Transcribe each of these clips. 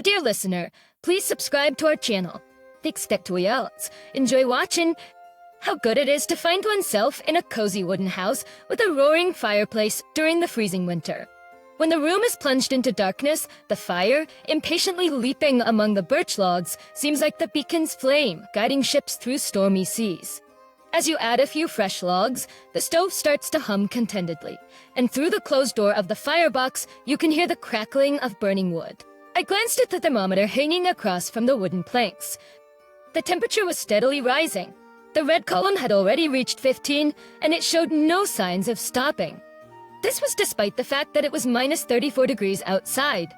So dear listener, please subscribe to our channel. Expect tuyals. Enjoy watching how good it is to find oneself in a cozy wooden house with a roaring fireplace during the freezing winter. When the room is plunged into darkness, the fire, impatiently leaping among the birch logs, seems like the beacon's flame guiding ships through stormy seas. As you add a few fresh logs, the stove starts to hum contentedly, and through the closed door of the firebox, you can hear the crackling of burning wood. I glanced at the thermometer hanging across from the wooden planks. The temperature was steadily rising. The red column had already reached 15, and it showed no signs of stopping. This was despite the fact that it was minus 34 degrees outside.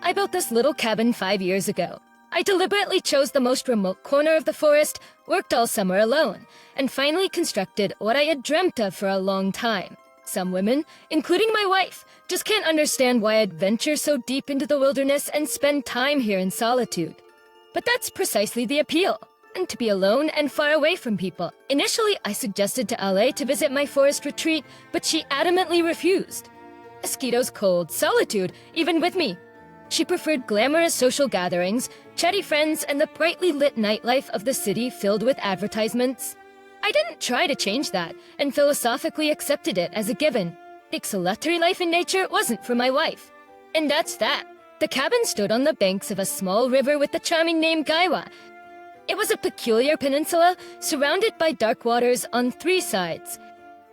I built this little cabin 5 years ago. I deliberately chose the most remote corner of the forest, worked all summer alone, and finally constructed what I had dreamt of for a long time. Some women, including my wife, just can't understand why I'd venture so deep into the wilderness and spend time here in solitude. But that's precisely the appeal, and to be alone and far away from people. Initially, I suggested to LA to visit my forest retreat, but she adamantly refused. Mosquitoes cold, solitude, even with me. She preferred glamorous social gatherings, chatty friends, and the brightly lit nightlife of the city filled with advertisements. I didn't try to change that, and philosophically accepted it as a given. The solitary life in nature wasn't for my wife. And that's that. The cabin stood on the banks of a small river with the charming name Gaiwa. It was a peculiar peninsula, surrounded by dark waters on 3 sides.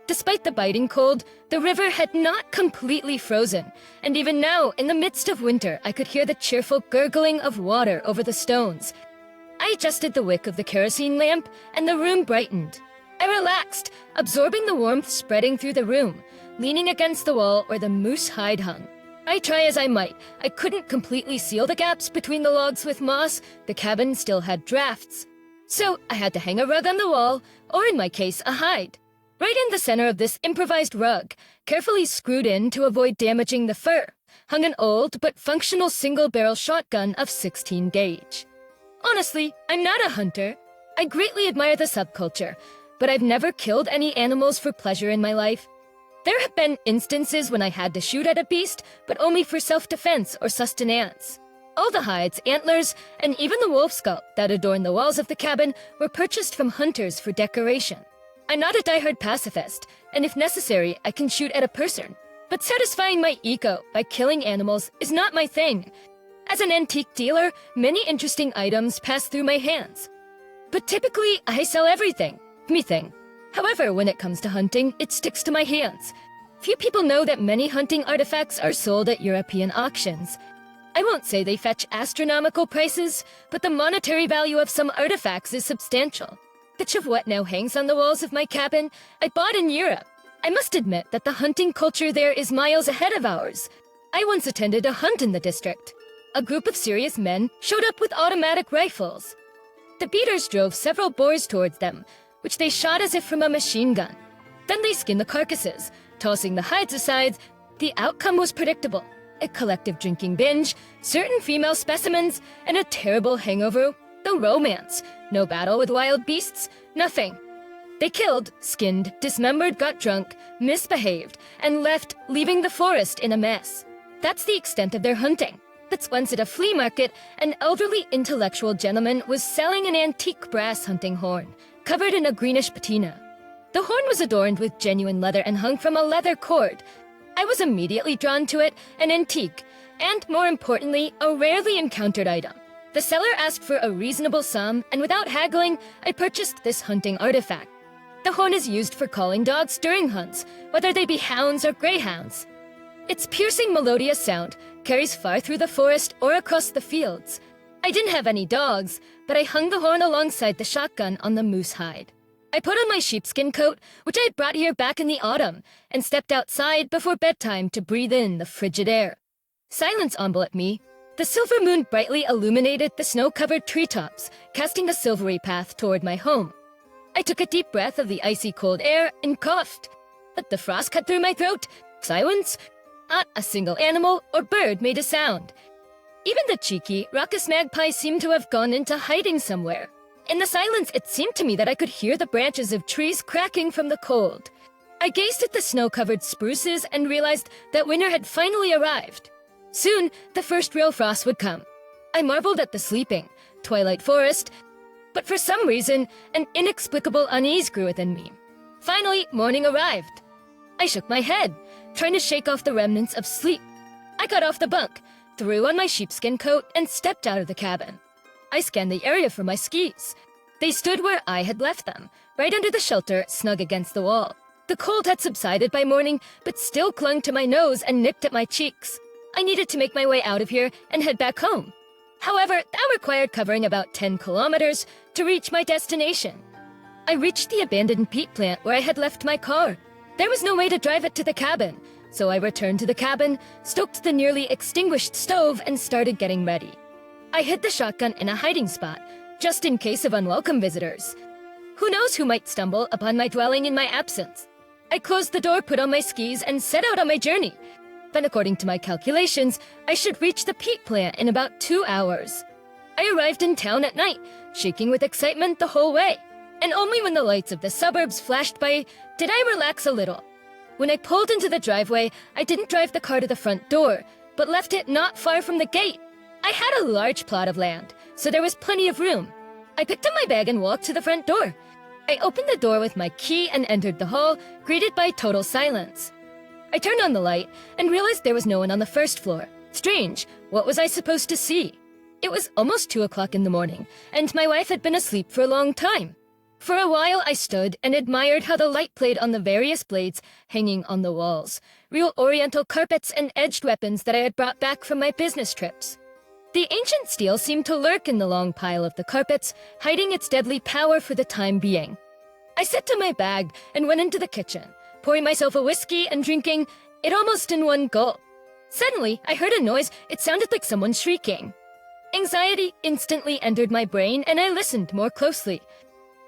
Despite the biting cold, the river had not completely frozen, and even now, in the midst of winter, I could hear the cheerful gurgling of water over the stones. I adjusted the wick of the kerosene lamp, and the room brightened. I relaxed, absorbing the warmth spreading through the room, leaning against the wall where the moose hide hung. I try as I might, I couldn't completely seal the gaps between the logs with moss. The cabin still had drafts. So I had to hang a rug on the wall, or in my case, a hide. Right in the center of this improvised rug, carefully screwed in to avoid damaging the fur, hung an old but functional single-barrel shotgun of 16 gauge. Honestly, I'm not a hunter. I greatly admire the subculture, but I've never killed any animals for pleasure in my life. There have been instances when I had to shoot at a beast, but only for self-defense or sustenance. All the hides, antlers, and even the wolf skull that adorn the walls of the cabin were purchased from hunters for decoration. I'm not a diehard pacifist, and if necessary, I can shoot at a person. But satisfying my ego by killing animals is not my thing. As an antique dealer, many interesting items pass through my hands. But typically, I sell everything. Me-thing. However, when it comes to hunting, it sticks to my hands. Few people know that many hunting artifacts are sold at European auctions. I won't say they fetch astronomical prices, but the monetary value of some artifacts is substantial. Much of what now hangs on the walls of my cabin, I bought in Europe. I must admit that the hunting culture there is miles ahead of ours. I once attended a hunt in the district. A group of serious men showed up with automatic rifles. The beaters drove several boars towards them, which they shot as if from a machine gun. Then they skinned the carcasses, tossing the hides aside. The outcome was predictable. A collective drinking binge, certain female specimens, and a terrible hangover. No romance, no battle with wild beasts, nothing. They killed, skinned, dismembered, got drunk, misbehaved, and left, leaving the forest in a mess. That's the extent of their hunting. But once at a flea market, an elderly intellectual gentleman was selling an antique brass hunting horn, covered in a greenish patina. The horn was adorned with genuine leather and hung from a leather cord. I was immediately drawn to it, an antique, and more importantly, a rarely encountered item. The seller asked for a reasonable sum, and without haggling, I purchased this hunting artifact. The horn is used for calling dogs during hunts, whether they be hounds or greyhounds. Its piercing melodious sound carries far through the forest or across the fields. I didn't have any dogs, but I hung the horn alongside the shotgun on the moose hide. I put on my sheepskin coat, which I had brought here back in the autumn, and stepped outside before bedtime to breathe in the frigid air. Silence enveloped me. The silver moon brightly illuminated the snow-covered treetops, casting a silvery path toward my home. I took a deep breath of the icy cold air and coughed. But the frost cut through my throat. Silence. Not a single animal or bird made a sound. Even the cheeky, raucous magpie seemed to have gone into hiding somewhere. In the silence, it seemed to me that I could hear the branches of trees cracking from the cold. I gazed at the snow-covered spruces and realized that winter had finally arrived. Soon, the first real frost would come. I marveled at the sleeping, twilight forest, but for some reason, an inexplicable unease grew within me. Finally, morning arrived. I shook my head, trying to shake off the remnants of sleep. I got off the bunk, threw on my sheepskin coat, and stepped out of the cabin. I scanned the area for my skis. They stood where I had left them, right under the shelter, snug against the wall. The cold had subsided by morning, but still clung to my nose and nipped at my cheeks. I needed to make my way out of here and head back home. However, that required covering about 10 kilometers to reach my destination. I reached the abandoned peat plant where I had left my car. There was no way to drive it to the cabin, so I returned to the cabin, stoked the nearly extinguished stove, and started getting ready. I hid the shotgun in a hiding spot, just in case of unwelcome visitors. Who knows who might stumble upon my dwelling in my absence? I closed the door, put on my skis, and set out on my journey. Then, according to my calculations, I should reach the peat plant in about 2 hours. I arrived in town at night, shaking with excitement the whole way. And only when the lights of the suburbs flashed by did I relax a little. When I pulled into the driveway, I didn't drive the car to the front door, but left it not far from the gate. I had a large plot of land, so there was plenty of room. I picked up my bag and walked to the front door. I opened the door with my key and entered the hall, greeted by total silence. I turned on the light and realized there was no one on the first floor. Strange, what was I supposed to see? It was almost 2 o'clock in the morning, and my wife had been asleep for a long time. For a while I stood and admired how the light played on the various blades hanging on the walls, real oriental carpets and edged weapons that I had brought back from my business trips. The ancient steel seemed to lurk in the long pile of the carpets, hiding its deadly power for the time being. I set to my bag and went into the kitchen, pouring myself a whiskey and drinking it almost in one gulp. Suddenly, I heard a noise. It sounded like someone shrieking. Anxiety instantly entered my brain, and I listened more closely.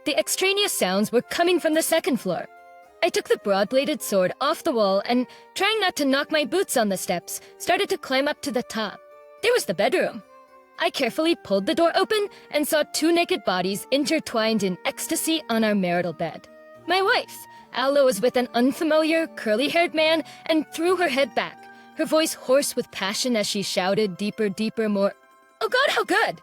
The extraneous sounds were coming from the second floor. I took the broad-bladed sword off the wall and, trying not to knock my boots on the steps, started to climb up to the top. There was the bedroom. I carefully pulled the door open and saw 2 naked bodies intertwined in ecstasy on our marital bed. My wife, Allo, was with an unfamiliar, curly-haired man and threw her head back, her voice hoarse with passion as she shouted deeper, deeper, more. Oh God, how good!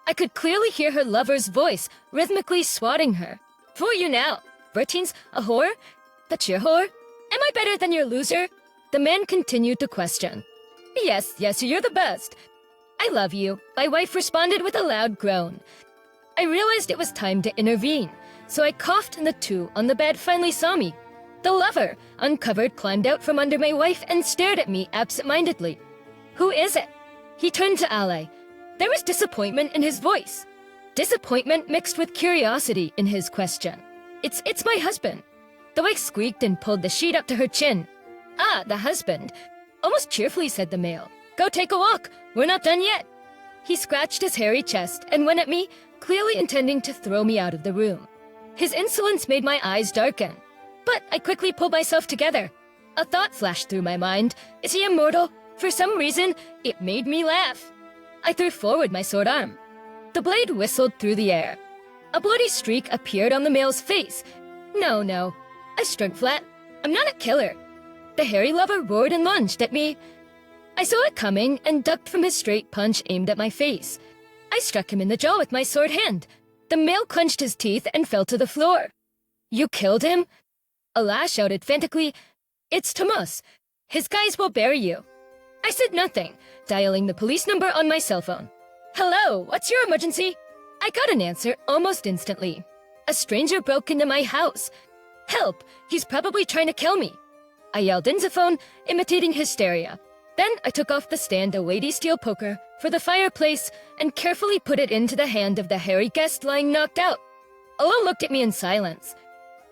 I could clearly hear her lover's voice, rhythmically swatting her. For you now, Bertine's a whore? That's your whore? Am I better than your loser? The man continued to question. Yes, you're the best. I love you, my wife responded with a loud groan. I realized it was time to intervene, so I coughed and the 2 on the bed finally saw me. The lover, uncovered, climbed out from under my wife and stared at me absent-mindedly. Who is it? He turned to Ally. There was disappointment in his voice. Disappointment mixed with curiosity in his question. It's my husband. The wife squeaked and pulled the sheet up to her chin. Ah, the husband. Almost cheerfully said the male. Go take a walk. We're not done yet. He scratched his hairy chest and went at me, clearly intending to throw me out of the room. His insolence made my eyes darken. But I quickly pulled myself together. A thought flashed through my mind. Is he immortal? For some reason, it made me laugh. I threw forward my sword arm. The blade whistled through the air. A bloody streak appeared on the male's face. No. I struck flat. I'm not a killer. The hairy lover roared and lunged at me. I saw it coming and ducked from his straight punch aimed at my face. I struck him in the jaw with my sword hand. The male clenched his teeth and fell to the floor. You killed him? Allah shouted frantically. It's Tomas. His guys will bury you. I said nothing, dialing the police number on my cell phone. Hello, what's your emergency? I got an answer almost instantly. A stranger broke into my house. Help, he's probably trying to kill me. I yelled into the phone, imitating hysteria. Then I took off the stand a weighty steel poker for the fireplace and carefully put it into the hand of the hairy guest lying knocked out. Olo looked at me in silence.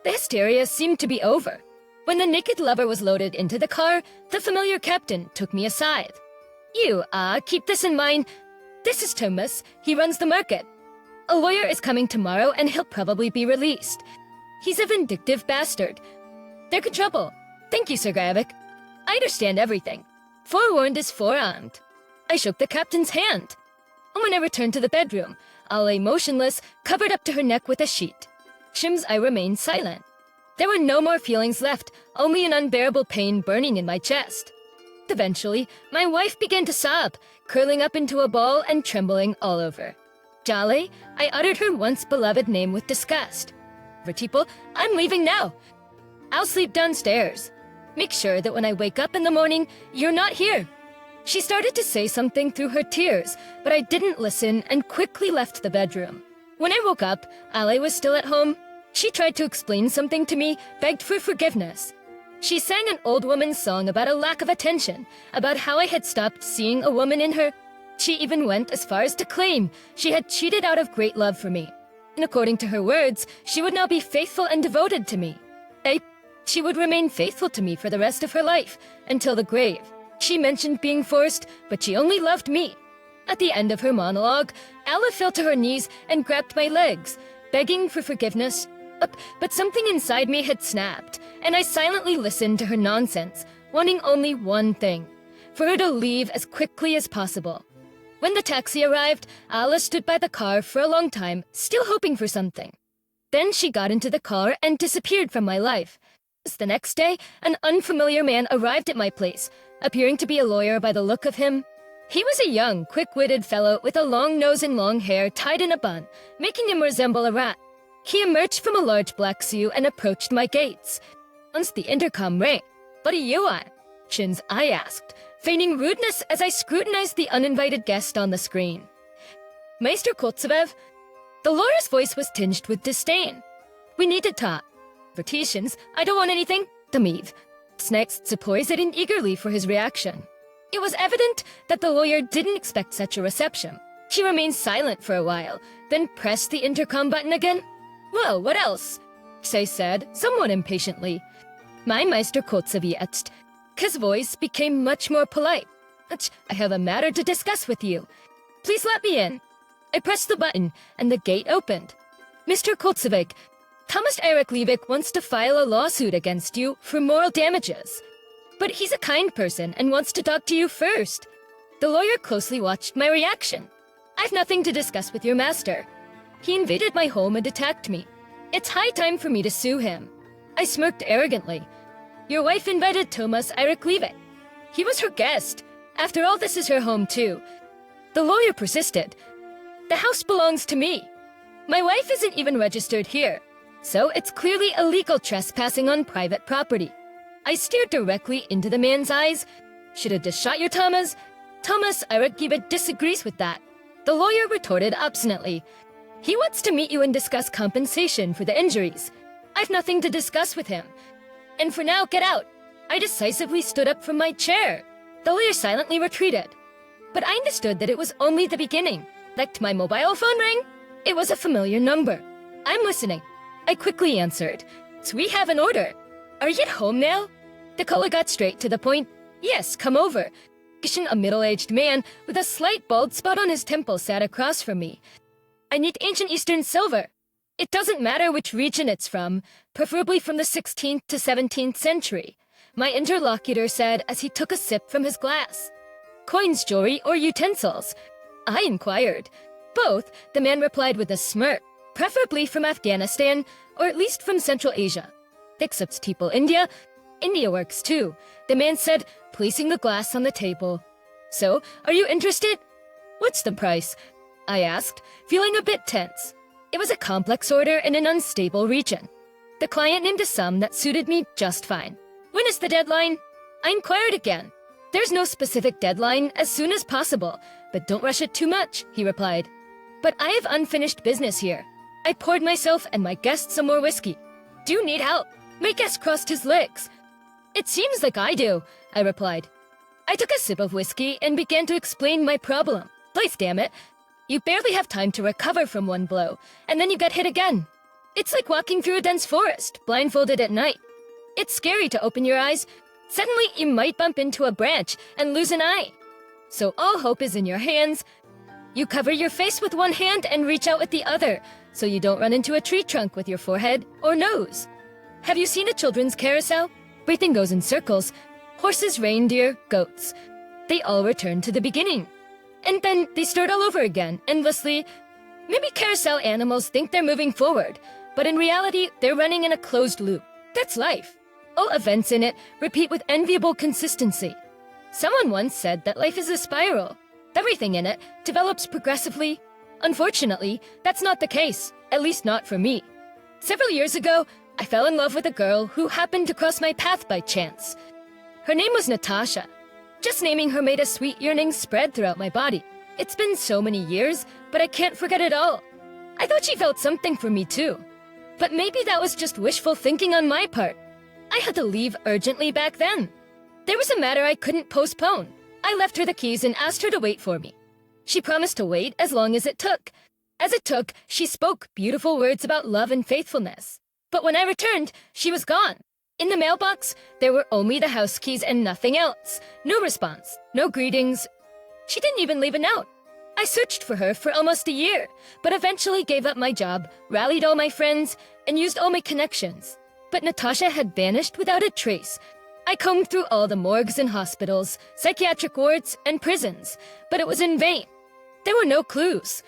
The hysteria seemed to be over. When the naked lover was loaded into the car, the familiar captain took me aside. Keep this in mind. This is Thomas. He runs the market. A lawyer is coming tomorrow and he'll probably be released. He's a vindictive bastard. They're in trouble. Thank you, Sir Gravik. I understand everything. Forewarned is forearmed. I shook the captain's hand. When I returned to the bedroom, I lay motionless, covered up to her neck with a sheet. I remained silent. There were no more feelings left, only an unbearable pain burning in my chest. Eventually, my wife began to sob, curling up into a ball and trembling all over. Jale, I uttered her once-beloved name with disgust. Vertipo, I'm leaving now. I'll sleep downstairs. Make sure that when I wake up in the morning, you're not here. She started to say something through her tears, but I didn't listen and quickly left the bedroom. When I woke up, Ale was still at home. She tried to explain something to me, begged for forgiveness. She sang an old woman's song about a lack of attention, about how I had stopped seeing a woman in her. She even went as far as to claim she had cheated out of great love for me. And according to her words, she would now be faithful and devoted to me. She would remain faithful to me for the rest of her life, until the grave. She mentioned being forced, but she only loved me. At the end of her monologue, Alla fell to her knees and grabbed my legs, begging for forgiveness. But something inside me had snapped, and I silently listened to her nonsense, wanting only one thing: for her to leave as quickly as possible. When the taxi arrived, Alla stood by the car for a long time, still hoping for something. Then she got into the car and disappeared from my life. The next day, an unfamiliar man arrived at my place, appearing to be a lawyer by the look of him. He was a young, quick-witted fellow with a long nose and long hair tied in a bun, making him resemble a rat. He emerged from a large black suit and approached my gates. Once the intercom rang, "What are you on?" I asked, feigning rudeness as I scrutinized the uninvited guest on the screen. "Meister Kotzevev?" The lawyer's voice was tinged with disdain. "We need to talk." "Vertitions, I don't want anything." Damiv. Snacks supposedly eagerly for his reaction. It was evident that the lawyer didn't expect such a reception. She remained silent for a while, then pressed the intercom button again. "Well, what else?" Say said, somewhat impatiently. "My Meister Kotzevi jetzt." His voice became much more polite. "I have a matter to discuss with you. Please let me in." I pressed the button, and the gate opened. "Mr. Kotzevik, Thomas Eric Liebig wants to file a lawsuit against you for moral damages. But he's a kind person and wants to talk to you first." The lawyer closely watched my reaction. "I've nothing to discuss with your master. He invaded my home and attacked me. It's high time for me to sue him." I smirked arrogantly. "Your wife invited Thomas Eric Liebig. He was her guest. After all, this is her home too." The lawyer persisted. "The house belongs to me. My wife isn't even registered here. So it's clearly illegal trespassing on private property." I stared directly into the man's eyes. "Should have just shot your Thomas." "Thomas Eric Liebig disagrees with that." The lawyer retorted obstinately. "He wants to meet you and discuss compensation for the injuries. I've nothing to discuss with him. And for now, get out." I decisively stood up from my chair. The lawyer silently retreated. But I understood that it was only the beginning. Like my mobile phone rang. It was a familiar number. "I'm listening." I quickly answered. "So we have an order. Are you at home now?" The caller got straight to the point. "Yes, come over." A middle-aged man with a slight bald spot on his temple sat across from me. "I need ancient Eastern silver. It doesn't matter which region it's from, preferably from the 16th to 17th century," my interlocutor said as he took a sip from his glass. "Coins, jewelry, or utensils?" I inquired. "Both," the man replied with a smirk. "Preferably from Afghanistan, or at least from Central Asia." "Except people India?" "India works too," the man said, placing the glass on the table. "So, are you interested?" "What's the price?" I asked, feeling a bit tense. It was a complex order in an unstable region. The client named a sum that suited me just fine. "When is the deadline?" I inquired again. "There's no specific deadline, as soon as possible, but don't rush it too much," he replied. "But I have unfinished business here." I poured myself and my guest some more whiskey. "Do you need help?" My guest crossed his legs. "It seems like I do," I replied. I took a sip of whiskey and began to explain my problem. "Please, damn it. You barely have time to recover from one blow, and then you get hit again. It's like walking through a dense forest, blindfolded at night. It's scary to open your eyes. Suddenly, you might bump into a branch and lose an eye. So all hope is in your hands. You cover your face with one hand and reach out with the other, so you don't run into a tree trunk with your forehead or nose. Have you seen a children's carousel? Everything goes in circles. Horses, reindeer, goats. They all return to the beginning. And then they start all over again, endlessly. Maybe carousel animals think they're moving forward, but in reality, they're running in a closed loop. That's life. All events in it repeat with enviable consistency. Someone once said that life is a spiral. Everything in it develops progressively. Unfortunately, that's not the case, at least not for me. Several years ago, I fell in love with a girl who happened to cross my path by chance. Her name was Natasha. Just naming her made a sweet yearning spread throughout my body. It's been so many years, but I can't forget it all. I thought she felt something for me too. But maybe that was just wishful thinking on my part. I had to leave urgently back then. There was a matter I couldn't postpone. I left her the keys and asked her to wait for me. She promised to wait as long as it took. As it took, she spoke beautiful words about love and faithfulness. But when I returned, she was gone. In the mailbox, there were only the house keys and nothing else. No response, no greetings. She didn't even leave a note. I searched for her for almost a year, but eventually gave up my job, rallied all my friends, and used all my connections. But Natasha had vanished without a trace. I combed through all the morgues and hospitals, psychiatric wards, and prisons, but it was in vain. There were no clues.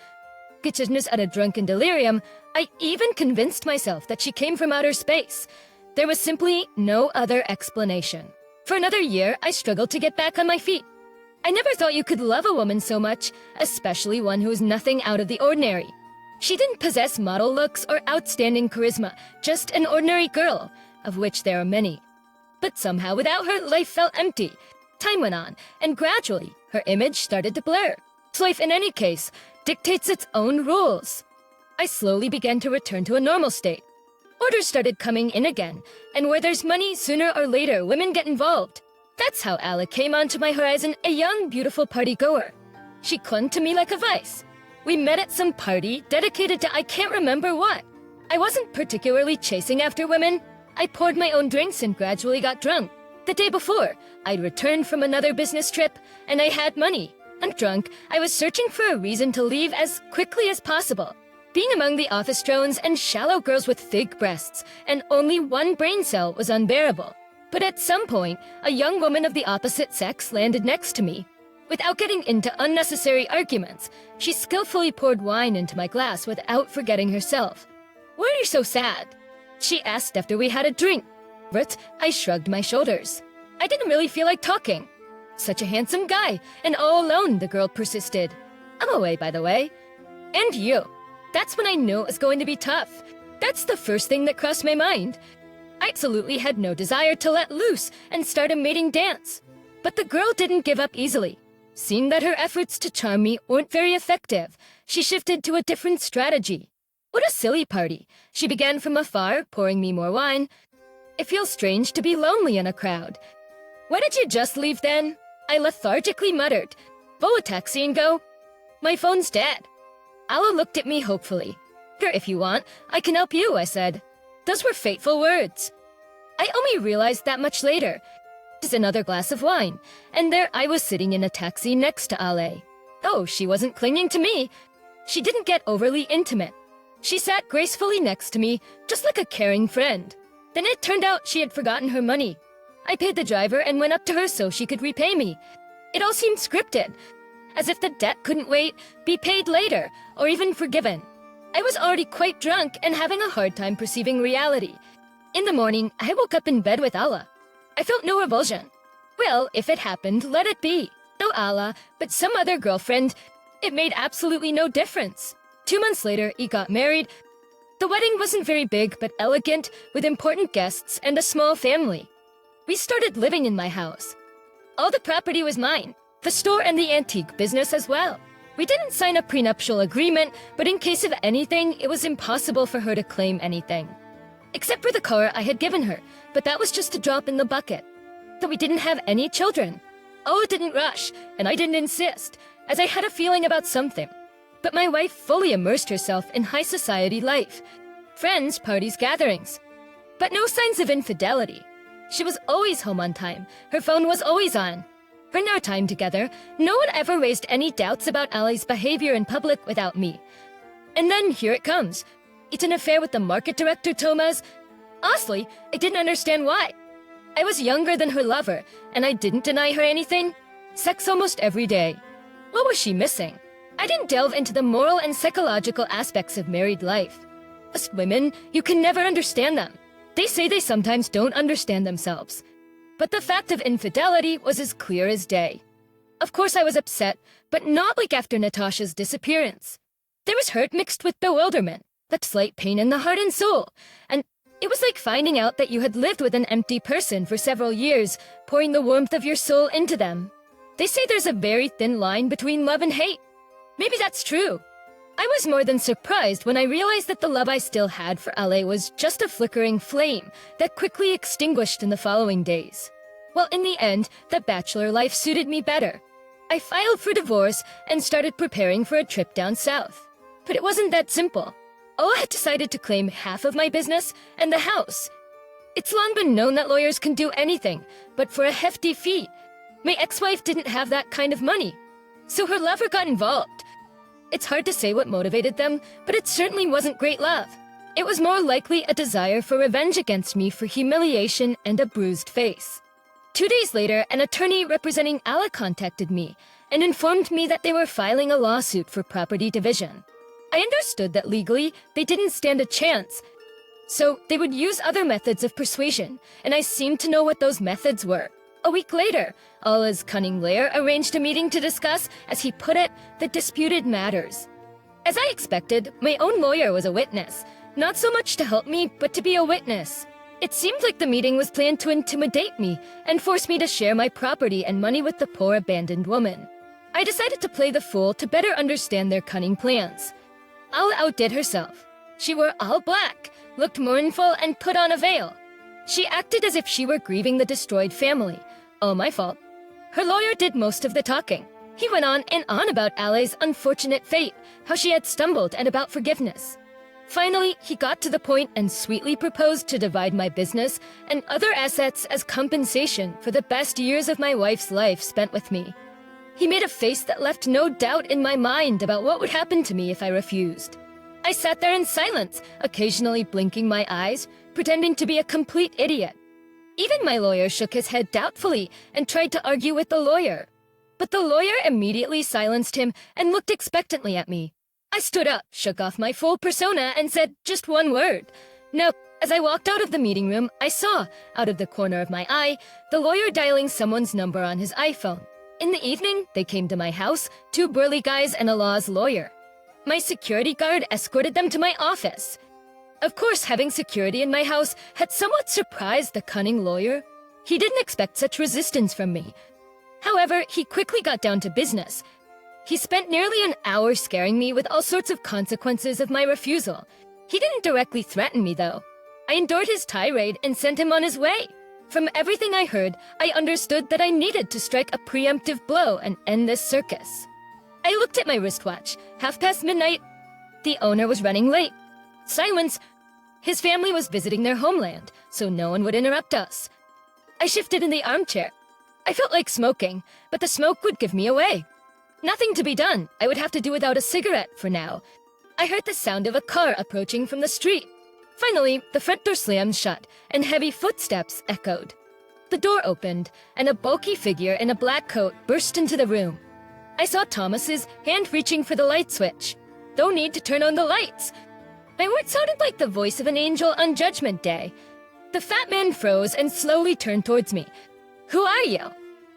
Gitchness at a drunken delirium, I even convinced myself that she came from outer space. There was simply no other explanation. For another year, I struggled to get back on my feet. I never thought you could love a woman so much, especially one who is nothing out of the ordinary. She didn't possess model looks or outstanding charisma, just an ordinary girl, of which there are many. But somehow without her, life felt empty. Time went on, and gradually, her image started to blur. Life, in any case, dictates its own rules. I slowly began to return to a normal state. Orders started coming in again, and where there's money, sooner or later, women get involved. That's how Ala came onto my horizon, a young, beautiful party-goer. She clung to me like a vice. We met at some party dedicated to I can't remember what. I wasn't particularly chasing after women. I poured my own drinks and gradually got drunk. The day before, I'd returned from another business trip, and I had money. And drunk, I was searching for a reason to leave as quickly as possible. Being among the office drones and shallow girls with fake breasts and only one brain cell was unbearable. But at some point, a young woman of the opposite sex landed next to me. Without getting into unnecessary arguments, she skillfully poured wine into my glass without forgetting herself. "Why are you so sad?" she asked after we had a drink. But I shrugged my shoulders. I didn't really feel like talking. "Such a handsome guy, and all alone," the girl persisted. "I'm away, by the way." "And you." That's when I knew it was going to be tough. That's the first thing that crossed my mind. I absolutely had no desire to let loose and start a mating dance. But the girl didn't give up easily. Seeing that her efforts to charm me weren't very effective, she shifted to a different strategy. What a silly party. She began from afar, pouring me more wine. It feels strange to be lonely in a crowd. "Why did you just leave then?" I lethargically muttered. "Pull a taxi and go." "My phone's dead." Ala looked at me hopefully. "Sure, if you want, I can help you," I said. Those were fateful words. I only realized that much later. Just another glass of wine, and there I was sitting in a taxi next to Ale. Oh, she wasn't clinging to me. She didn't get overly intimate. She sat gracefully next to me, just like a caring friend. Then it turned out she had forgotten her money. I paid the driver and went up to her so she could repay me. It all seemed scripted, as if the debt couldn't wait, be paid later, or even forgiven. I was already quite drunk and having a hard time perceiving reality. In the morning, I woke up in bed with Allah. I felt no revulsion. Well, if it happened, let it be. No Allah, but some other girlfriend. It made absolutely no difference. 2 months later, he got married. The wedding wasn't very big, but elegant, with important guests and a small family. We started living in my house. All the property was mine, the store and the antique business as well. We didn't sign a prenuptial agreement, but in case of anything, it was impossible for her to claim anything. Except for the car I had given her, but that was just a drop in the bucket. Though we didn't have any children. Oh, it didn't rush, and I didn't insist, as I had a feeling about something. But my wife fully immersed herself in high society life. Friends, parties, gatherings. But no signs of infidelity. She was always home on time. Her phone was always on. For our time together, no one ever raised any doubts about Ali's behavior in public without me. And then here it comes. It's an affair with the market director, Thomas. Honestly, I didn't understand why. I was younger than her lover, and I didn't deny her anything. Sex almost every day. What was she missing? I didn't delve into the moral and psychological aspects of married life. As women, you can never understand them. They say they sometimes don't understand themselves. But the fact of infidelity was as clear as day. Of course I was upset, but not like after Natasha's disappearance. There was hurt mixed with bewilderment, that slight pain in the heart and soul, and it was like finding out that you had lived with an empty person for several years, pouring the warmth of your soul into them. They say there's a very thin line between love and hate. Maybe that's true. I was more than surprised when I realized that the love I still had for Ale was just a flickering flame that quickly extinguished in the following days. Well, in the end, the bachelor life suited me better. I filed for divorce and started preparing for a trip down south. But it wasn't that simple. Ola had decided to claim half of my business and the house. It's long been known that lawyers can do anything, but for a hefty fee. My ex-wife didn't have that kind of money, so her lover got involved. It's hard to say what motivated them, but it certainly wasn't great love. It was more likely a desire for revenge against me for humiliation and a bruised face. 2 days later, an attorney representing Ala contacted me and informed me that they were filing a lawsuit for property division. I understood that legally, they didn't stand a chance, so they would use other methods of persuasion, and I seemed to know what those methods were. A week later, Ala's cunning lair arranged a meeting to discuss, as he put it, the disputed matters. As I expected, my own lawyer was a witness, not so much to help me, but to be a witness. It seemed like the meeting was planned to intimidate me and force me to share my property and money with the poor abandoned woman. I decided to play the fool to better understand their cunning plans. Ala outdid herself. She wore all black, looked mournful, and put on a veil. She acted as if she were grieving the destroyed family. All my fault. Her lawyer did most of the talking. He went on and on about Ale's unfortunate fate, how she had stumbled, and about forgiveness. Finally, he got to the point and sweetly proposed to divide my business and other assets as compensation for the best years of my wife's life spent with me. He made a face that left no doubt in my mind about what would happen to me if I refused. I sat there in silence, occasionally blinking my eyes, pretending to be a complete idiot. Even my lawyer shook his head doubtfully and tried to argue with the lawyer. But the lawyer immediately silenced him and looked expectantly at me. I stood up, shook off my full persona, and said just one word. Now, as I walked out of the meeting room, I saw, out of the corner of my eye, the lawyer dialing someone's number on his iPhone. In the evening, they came to my house, 2 burly guys and a law's lawyer. My security guard escorted them to my office. Of course, having security in my house had somewhat surprised the cunning lawyer. He didn't expect such resistance from me. However, he quickly got down to business. He spent nearly an hour scaring me with all sorts of consequences of my refusal. He didn't directly threaten me, though. I endured his tirade and sent him on his way. From everything I heard, I understood that I needed to strike a preemptive blow and end this circus. I looked at my wristwatch. midnight. The owner was running late. Silence. His family was visiting their homeland, so no one would interrupt us. I shifted in the armchair. I felt like smoking, but the smoke would give me away. Nothing to be done. I would have to do without a cigarette for now. I heard the sound of a car approaching from the street. Finally, the front door slammed shut, and heavy footsteps echoed. The door opened, and a bulky figure in a black coat burst into the room. I saw Thomas's hand reaching for the light switch. No need to turn on the lights. My words sounded like the voice of an angel on Judgment Day. The fat man froze and slowly turned towards me. "Who are you?"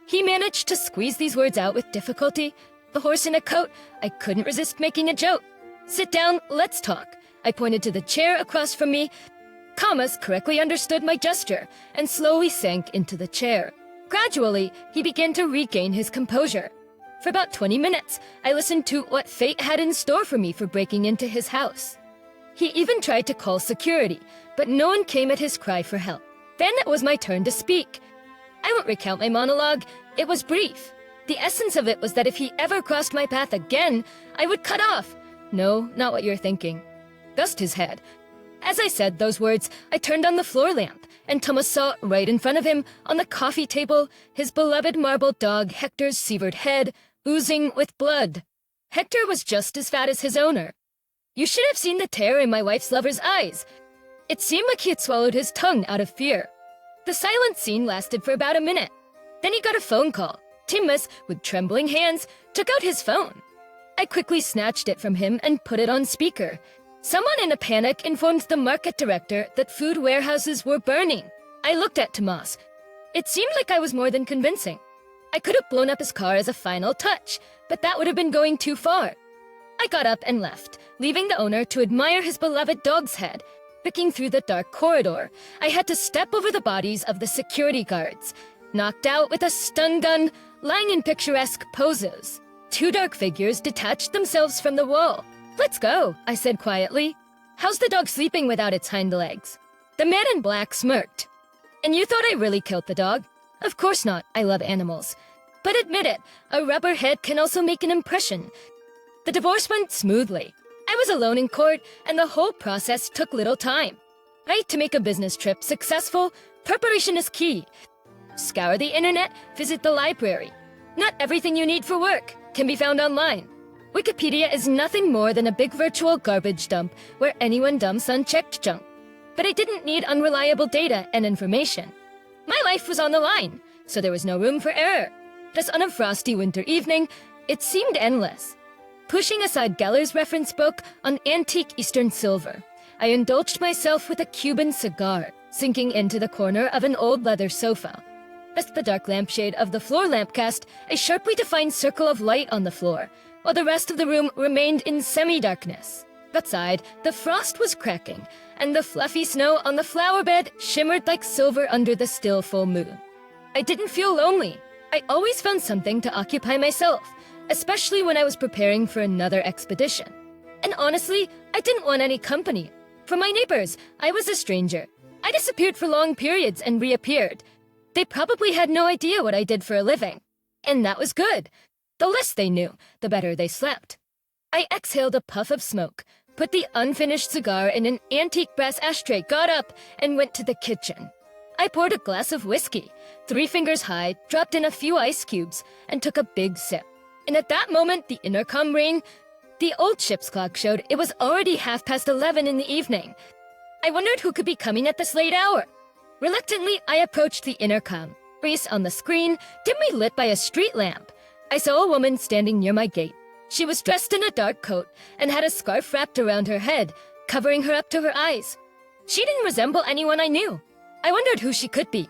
He managed to squeeze these words out with difficulty. The horse in a coat, I couldn't resist making a joke. "Sit down, let's talk." I pointed to the chair across from me. Thomas correctly understood my gesture and slowly sank into the chair. Gradually, he began to regain his composure. For about 20 minutes, I listened to what fate had in store for me for breaking into his house. He even tried to call security, but no one came at his cry for help. Then it was my turn to speak. I won't recount my monologue. It was brief. The essence of it was that if he ever crossed my path again, I would cut off. No, not what you're thinking. Dust his head. As I said those words, I turned on the floor lamp, and Thomas saw right in front of him, on the coffee table, his beloved marble dog Hector's severed head, oozing with blood. Hector was just as fat as his owner. You should have seen the terror in my wife's lover's eyes. It seemed like he had swallowed his tongue out of fear. The silent scene lasted for about a minute. Then he got a phone call. Thomas, with trembling hands, took out his phone. I quickly snatched it from him and put it on speaker. Someone in a panic informed the market director that food warehouses were burning. I looked at Tomas. It seemed like I was more than convincing. I could have blown up his car as a final touch, but that would have been going too far. I got up and left, leaving the owner to admire his beloved dog's head. Picking through the dark corridor, I had to step over the bodies of the security guards, knocked out with a stun gun, lying in picturesque poses. Two dark figures detached themselves from the wall. "Let's go," I said quietly. "How's the dog sleeping without its hind legs?" The man in black smirked. "And you thought I really killed the dog?" "Of course not, I love animals. But admit it, a rubber head can also make an impression." The divorce went smoothly. I was alone in court, and the whole process took little time. Right, to make a business trip successful, preparation is key. Scour the internet, visit the library. Not everything you need for work can be found online. Wikipedia is nothing more than a big virtual garbage dump where anyone dumps unchecked junk. But I didn't need unreliable data and information. My life was on the line, so there was no room for error. Thus, on a frosty winter evening, it seemed endless. Pushing aside Geller's reference book on antique Eastern silver, I indulged myself with a Cuban cigar, sinking into the corner of an old leather sofa. Past the dark lampshade of the floor lamp cast a sharply defined circle of light on the floor, while the rest of the room remained in semi-darkness. Outside, the frost was cracking, and the fluffy snow on the flower bed shimmered like silver under the still full moon. I didn't feel lonely. I always found something to occupy myself, especially when I was preparing for another expedition. And honestly, I didn't want any company. From my neighbors, I was a stranger. I disappeared for long periods and reappeared. They probably had no idea what I did for a living. And that was good. The less they knew, the better they slept. I exhaled a puff of smoke, put the unfinished cigar in an antique brass ashtray, got up, and went to the kitchen. I poured a glass of whiskey, 3 fingers high, dropped in a few ice cubes, and took a big sip. And at that moment, the intercom rang. The old ship's clock showed it was already 11:30 in the evening. I wondered who could be coming at this late hour. Reluctantly, I approached the intercom. Face on the screen, dimly lit by a street lamp. I saw a woman standing near my gate. She was dressed in a dark coat and had a scarf wrapped around her head, covering her up to her eyes. She didn't resemble anyone I knew. I wondered who she could be.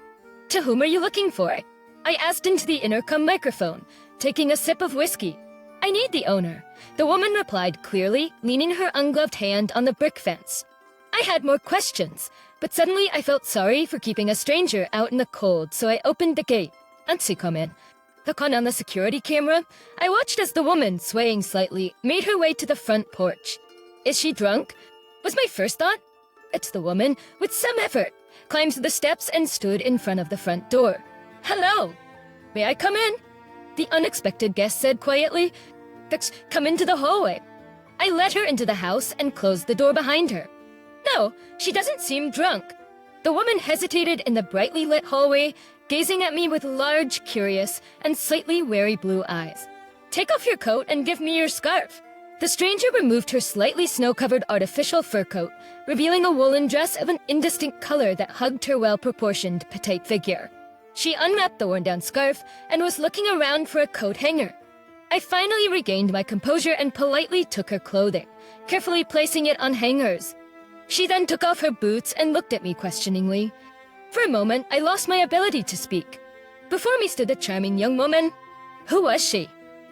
"To whom are you looking for?" I asked into the intercom microphone, taking a sip of whiskey. "I need the owner." The woman replied clearly, leaning her ungloved hand on the brick fence. I had more questions, but suddenly I felt sorry for keeping a stranger out in the cold, so I opened the gate. "Ansi, come in." Hook on the security camera, I watched as the woman, swaying slightly, made her way to the front porch. "Is she drunk?" was my first thought. It's the woman, with some effort, climbed the steps and stood in front of the front door. "Hello. May I come in?" The unexpected guest said quietly. "Come into the hallway." I led her into the house and closed the door behind her. "No, she doesn't seem drunk." The woman hesitated in the brightly lit hallway, gazing at me with large, curious, and slightly wary blue eyes. "Take off your coat and give me your scarf." The stranger removed her slightly snow-covered artificial fur coat, revealing a woolen dress of an indistinct color that hugged her well-proportioned, petite figure. She unwrapped the worn-down scarf and was looking around for a coat hanger. I finally regained my composure and politely took her clothing, carefully placing it on hangers. She then took off her boots and looked at me questioningly. For a moment, I lost my ability to speak. Before me stood a charming young woman. Who was she?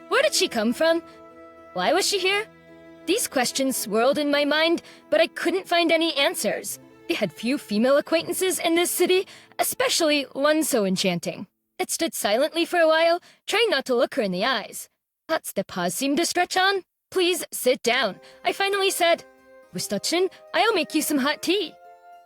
Where did she come from? Why was she here? These questions swirled in my mind, but I couldn't find any answers. I had few female acquaintances in this city, especially one so enchanting. It stood silently for a while, trying not to look her in the eyes. That's the pause seemed to stretch on. "Please sit down," I finally said. "Wistachin, I'll make you some hot tea."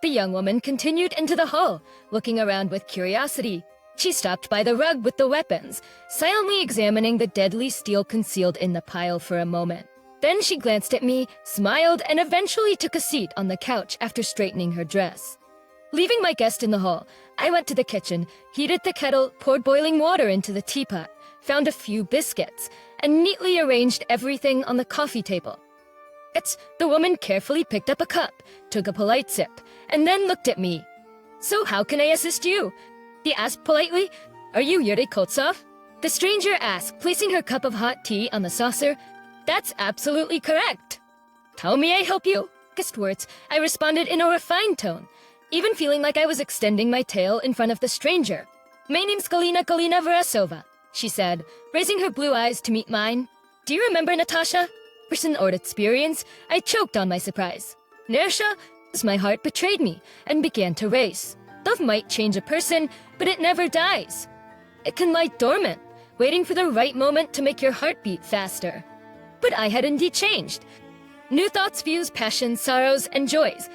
The young woman continued into the hall, looking around with curiosity. She stopped by the rug with the weapons, silently examining the deadly steel concealed in the pile for a moment. Then she glanced at me, smiled, and eventually took a seat on the couch after straightening her dress. Leaving my guest in the hall, I went to the kitchen, heated the kettle, poured boiling water into the teapot, found a few biscuits, and neatly arranged everything on the coffee table. The woman carefully picked up a cup, took a polite sip, and then looked at me. "So how can I assist you?" He asked politely. "Are you Yuri Koltsov?" The stranger asked, placing her cup of hot tea on the saucer. "That's absolutely correct." "How may I help you?" Words, I responded in a refined tone, even feeling like I was extending my tail in front of the stranger. My name's Galina Verasova, she said, raising her blue eyes to meet mine. Do you remember Natasha? Person or experience, I choked on my surprise. Nersha, my heart betrayed me and began to race. Love might change a person, but it never dies. It can lie dormant, waiting for the right moment to make your heart beat faster. But I had indeed changed. New thoughts, views, passions, sorrows, and joys.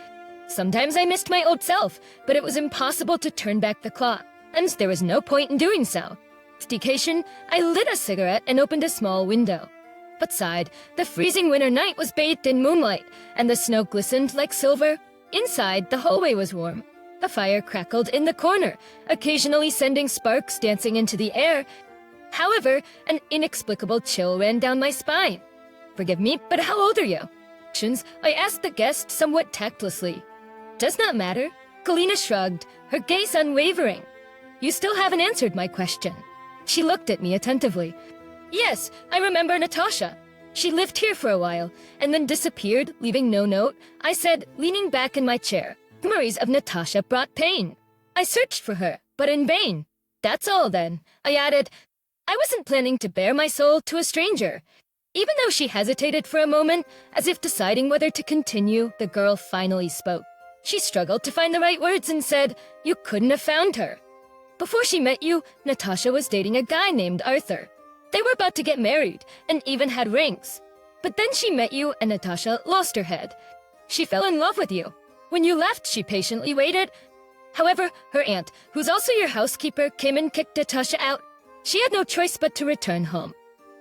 Sometimes I missed my old self, but it was impossible to turn back the clock, and there was no point in doing so. Staycation, I lit a cigarette and opened a small window. Outside, the freezing winter night was bathed in moonlight, and the snow glistened like silver. Inside, the hallway was warm. The fire crackled in the corner, occasionally sending sparks dancing into the air. However, an inexplicable chill ran down my spine. Forgive me, but how old are you? I asked the guest somewhat tactlessly. Does not matter. Galina shrugged, her gaze unwavering. You still haven't answered my question. She looked at me attentively. Yes, I remember Natasha. She lived here for a while, and then disappeared, leaving no note. I said, leaning back in my chair. Memories of Natasha brought pain. I searched for her, but in vain. That's all then. I added, I wasn't planning to bare my soul to a stranger. Even though she hesitated for a moment, as if deciding whether to continue, the girl finally spoke. She struggled to find the right words and said, you couldn't have found her. Before she met you, Natasha was dating a guy named Arthur. They were about to get married, and even had rings. But then she met you, and Natasha lost her head. She fell in love with you. When you left, she patiently waited. However, her aunt, who's also your housekeeper, came and kicked Natasha out. She had no choice but to return home.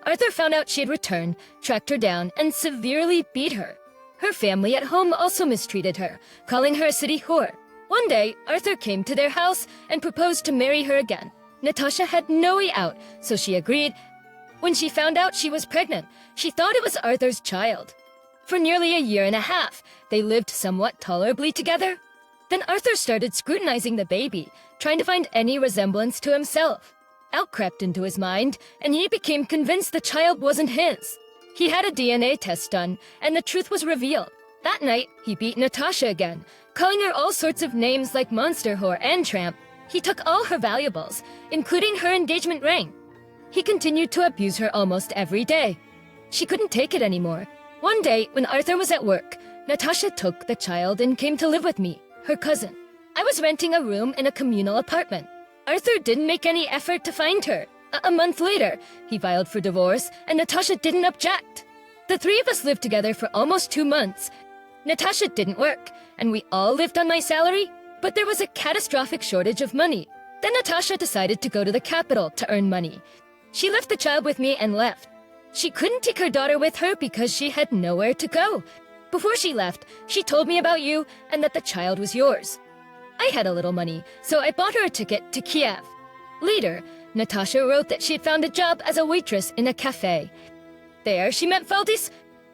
Arthur found out she had returned, tracked her down, and severely beat her. Her family at home also mistreated her, calling her a city whore. One day, Arthur came to their house and proposed to marry her again. Natasha had no way out, so she agreed. When she found out she was pregnant, she thought it was Arthur's child. For nearly a year and a half, they lived somewhat tolerably together. Then Arthur started scrutinizing the baby, trying to find any resemblance to himself. Doubt crept into his mind, and he became convinced the child wasn't his. He had a DNA test done, and the truth was revealed. That night, he beat Natasha again, calling her all sorts of names like monster whore and tramp. He took all her valuables, including her engagement ring. He continued to abuse her almost every day. She couldn't take it anymore. One day, when Arthur was at work, Natasha took the child and came to live with me, her cousin. I was renting a room in a communal apartment. Arthur didn't make any effort to find her. A month later, he filed for divorce, and Natasha didn't object. The three of us lived together for almost 2 months. Natasha didn't work, and we all lived on my salary, but there was a catastrophic shortage of money. Then Natasha decided to go to the capital to earn money. She left the child with me and left. She couldn't take her daughter with her because she had nowhere to go. Before she left, she told me about you and that the child was yours. I had a little money, so I bought her a ticket to Kiev. Later, Natasha wrote that she had found a job as a waitress in a cafe. There, she met Valdis.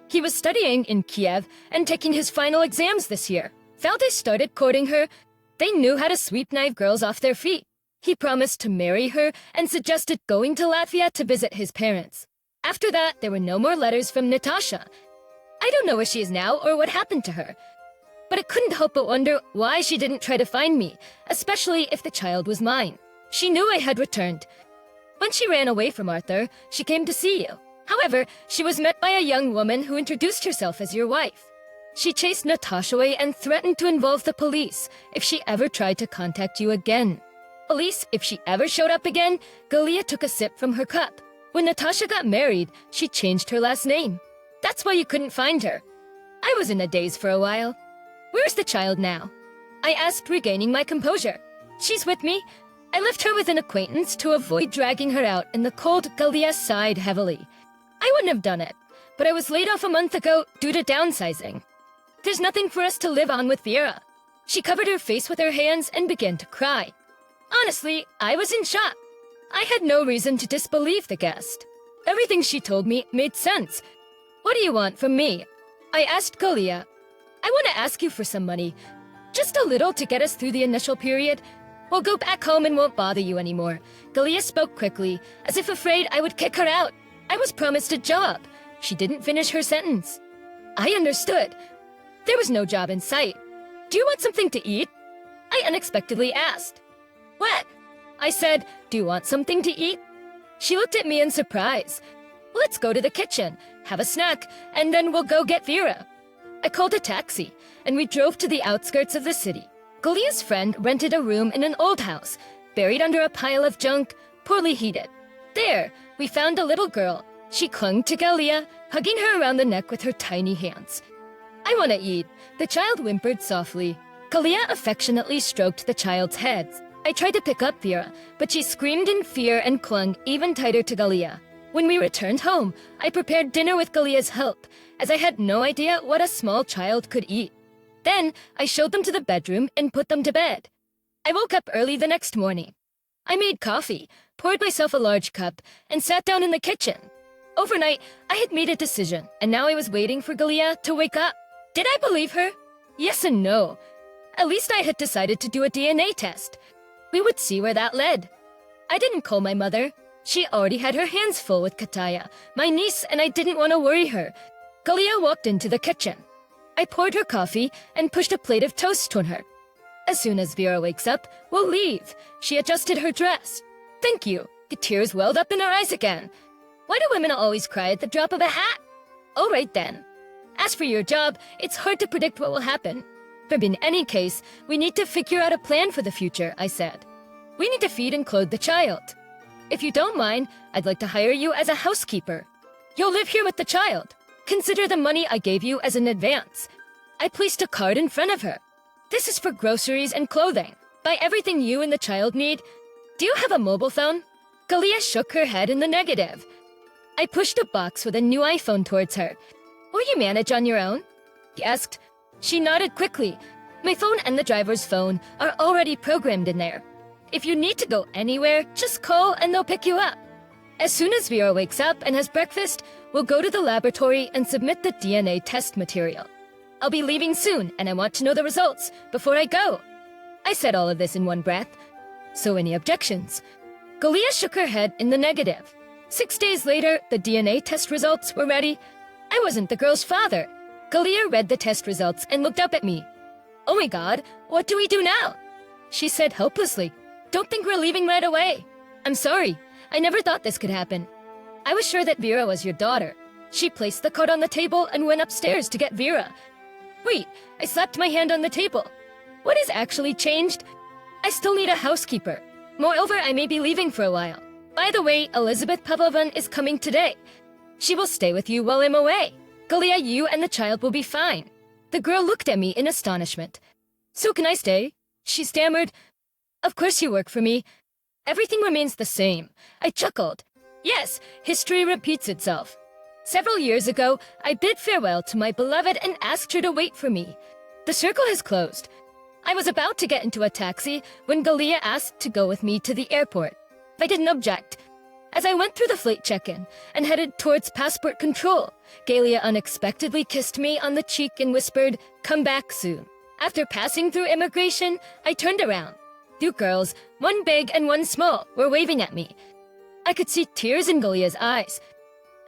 He was studying in Kiev and taking his final exams this year. Valdis started courting her. They knew how to sweep naive girls off their feet. He promised to marry her and suggested going to Latvia to visit his parents. After that, there were no more letters from Natasha. I don't know where she is now or what happened to her. But I couldn't help but wonder why she didn't try to find me, especially if the child was mine. She knew I had returned. When she ran away from Arthur, she came to see you. However, she was met by a young woman who introduced herself as your wife. She chased Natasha away and threatened to involve the police if she ever tried to contact you again. Police, if she ever showed up again, Galia took a sip from her cup. When Natasha got married, she changed her last name. That's why you couldn't find her. I was in a daze for a while. Where's the child now? I asked, regaining my composure. She's with me. I left her with an acquaintance to avoid dragging her out in the cold. Galia sighed heavily. I wouldn't have done it, but I was laid off a month ago due to downsizing. There's nothing for us to live on with Vera. She covered her face with her hands and began to cry. Honestly, I was in shock. I had no reason to disbelieve the guest. Everything she told me made sense. What do you want from me? I asked Galia. I want to ask you for some money. Just a little to get us through the initial period. We'll go back home and won't bother you anymore. Galia spoke quickly, as if afraid I would kick her out. I was promised a job. She didn't finish her sentence. I understood. There was no job in sight. Do you want something to eat? I unexpectedly asked. What? I said, "Do you want something to eat?" She looked at me in surprise. "Let's go to the kitchen, have a snack, and then we'll go get Vera." I called a taxi, and we drove to the outskirts of the city. Galia's friend rented a room in an old house, buried under a pile of junk, poorly heated. There, we found a little girl. She clung to Galia, hugging her around the neck with her tiny hands. "I want to eat," the child whimpered softly. Galia affectionately stroked the child's head. I tried to pick up Vera, but she screamed in fear and clung even tighter to Galia. When we returned home, I prepared dinner with Galia's help, as I had no idea what a small child could eat. Then, I showed them to the bedroom and put them to bed. I woke up early the next morning. I made coffee, poured myself a large cup, and sat down in the kitchen. Overnight, I had made a decision, and now I was waiting for Galia to wake up. Did I believe her? Yes and no. At least I had decided to do a DNA test. We would see where that led. I didn't call my mother. She already had her hands full with Kataya, my niece, and I didn't want to worry her. Galia walked into the kitchen. I poured her coffee and pushed a plate of toast on her. "As soon as Vera wakes up, we'll leave." She adjusted her dress. "Thank you." The tears welled up in her eyes again. Why do women always cry at the drop of a hat? All right then. As for your job, it's hard to predict what will happen. But in any case, we need to figure out a plan for the future, I said. We need to feed and clothe the child. If you don't mind, I'd like to hire you as a housekeeper. You'll live here with the child. Consider the money I gave you as an advance. I placed a card in front of her. This is for groceries and clothing. Buy everything you and the child need. Do you have a mobile phone? Galia shook her head in the negative. I pushed a box with a new iPhone towards her. Will you manage on your own? He asked. She nodded quickly. My phone and the driver's phone are already programmed in there. If you need to go anywhere, just call and they'll pick you up. As soon as Vera wakes up and has breakfast, we'll go to the laboratory and submit the DNA test material. I'll be leaving soon, and I want to know the results before I go. I said all of this in one breath. So any objections? Galia shook her head in the negative. 6 days later, the DNA test results were ready. I wasn't the girl's father. Galia read the test results and looked up at me. Oh my god, what do we do now? She said helplessly. Don't think we're leaving right away. I'm sorry, I never thought this could happen. I was sure that Vera was your daughter. She placed the card on the table and went upstairs to get Vera. Wait, I slapped my hand on the table. What has actually changed? I still need a housekeeper. Moreover, I may be leaving for a while. By the way, Elizabeth Pavlovna is coming today. She will stay with you while I'm away. Galia, you and the child will be fine. The girl looked at me in astonishment. So can I stay? She stammered. Of course you work for me. Everything remains the same. I chuckled. Yes, history repeats itself. Several years ago, I bid farewell to my beloved and asked her to wait for me. The circle has closed. I was about to get into a taxi when Galia asked to go with me to the airport. I didn't object. As I went through the flight check-in and headed towards passport control, Galia unexpectedly kissed me on the cheek and whispered, "Come back soon." After passing through immigration, I turned around. Two girls, one big and one small, were waving at me. I could see tears in Galia's eyes.